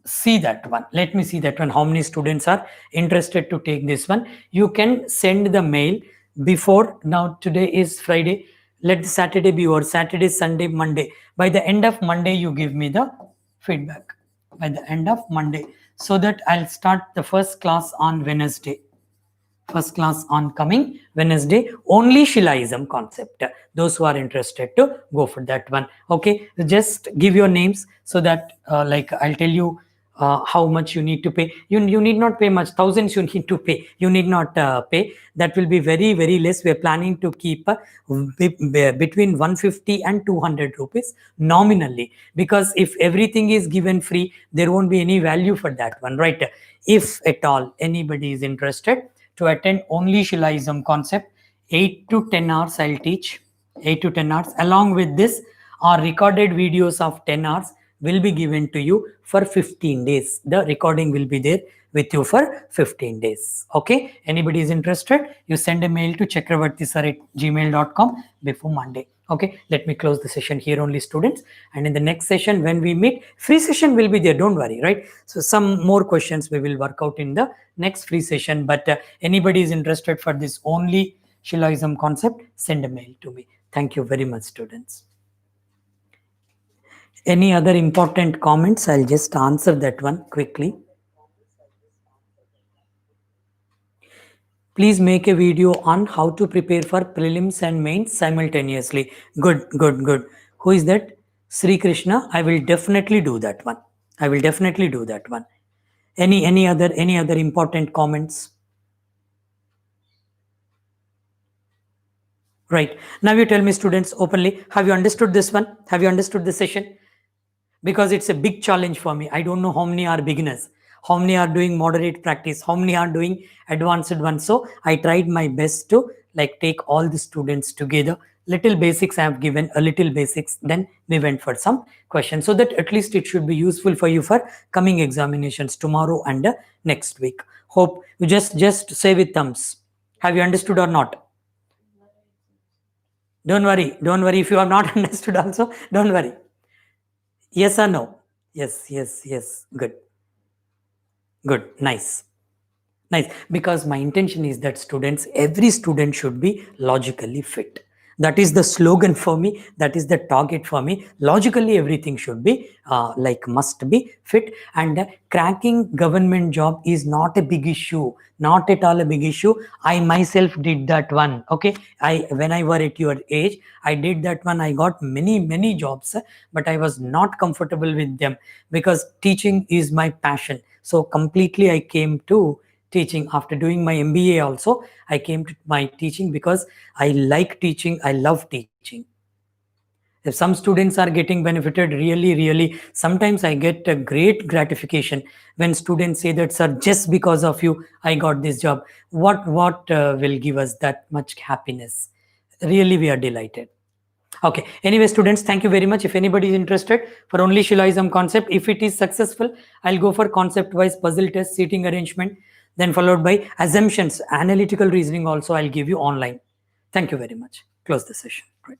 see that one. Let me see that one. How many students are interested to take this one? You can send the mail before. Now today is Friday. Let Saturday be over. Saturday, Sunday, Monday. By the end of Monday, you give me the feedback. By the end of Monday, so that I'll start the first class on Wednesday. First class on coming Wednesday, only Syllogism concept. Those who are interested to go for that one. Okay, just give your names so that I'll tell you how much you need to pay. You need not pay much. Thousands you need to pay. You need not pay. That will be very, very less. We're planning to keep between 150 and 200 rupees nominally, because if everything is given free, there won't be any value for that one, right? If at all anybody is interested to attend only Syllogism concept, 8 to 10 hours I'll teach, 8 to 10 hours. Along with this are recorded videos of 10 hours, will be given to you for 15 days. The recording will be there with you for 15 days. Okay, anybody is interested, you send a mail to chakravarthisir@gmail.com before Monday. Okay, let me close the session here only, students, and in the next session when we meet, free session will be there, don't worry, right? So some more questions we will work out in the next free session, but anybody is interested for this only Syllogism concept, send a mail to me. Thank you very much, students. Any other important comments? I'll just answer that one quickly. Please make a video on how to prepare for prelims and mains simultaneously. Good, good, good. Who is that? Sri Krishna. I will definitely do that one. I will definitely do that one. Any other important comments? Right. Now you tell me, students, openly, have you understood this one? Have you understood the session? Because it's a big challenge for me. I don't know how many are beginners, how many are doing moderate practice, how many are doing advanced one. So I tried my best to like take all the students together. Little basics I have given, a little basics, then we went for some questions, so that at least it should be useful for you for coming examinations tomorrow and next week. Hope you just say with thumbs, have you understood or not? Don't worry if you have not understood also, don't worry. Yes or no? Yes. Good. Nice. Because my intention is that students, every student should be logically fit. That is the slogan for me. That is the target for me. Logically, everything should be like must be fit. And cracking government job is not a big issue. Not at all a big issue. I myself did that one. Okay. When I were at your age, I did that one. I got many jobs, but I was not comfortable with them because teaching is my passion. So completely I came to teaching. After doing my MBA also, I came to my teaching because I like teaching, I love teaching. If some students are getting benefited, really, sometimes I get a great gratification when students say that, sir, just because of you, I got this job. What will give us that much happiness? Really, we are delighted. Okay. Anyway, students, thank you very much. If anybody is interested for only Syllogism concept, if it is successful, I'll go for concept-wise puzzle test, seating arrangement, then followed by assumptions, analytical reasoning also I'll give you online. Thank you very much. Close the session. Right.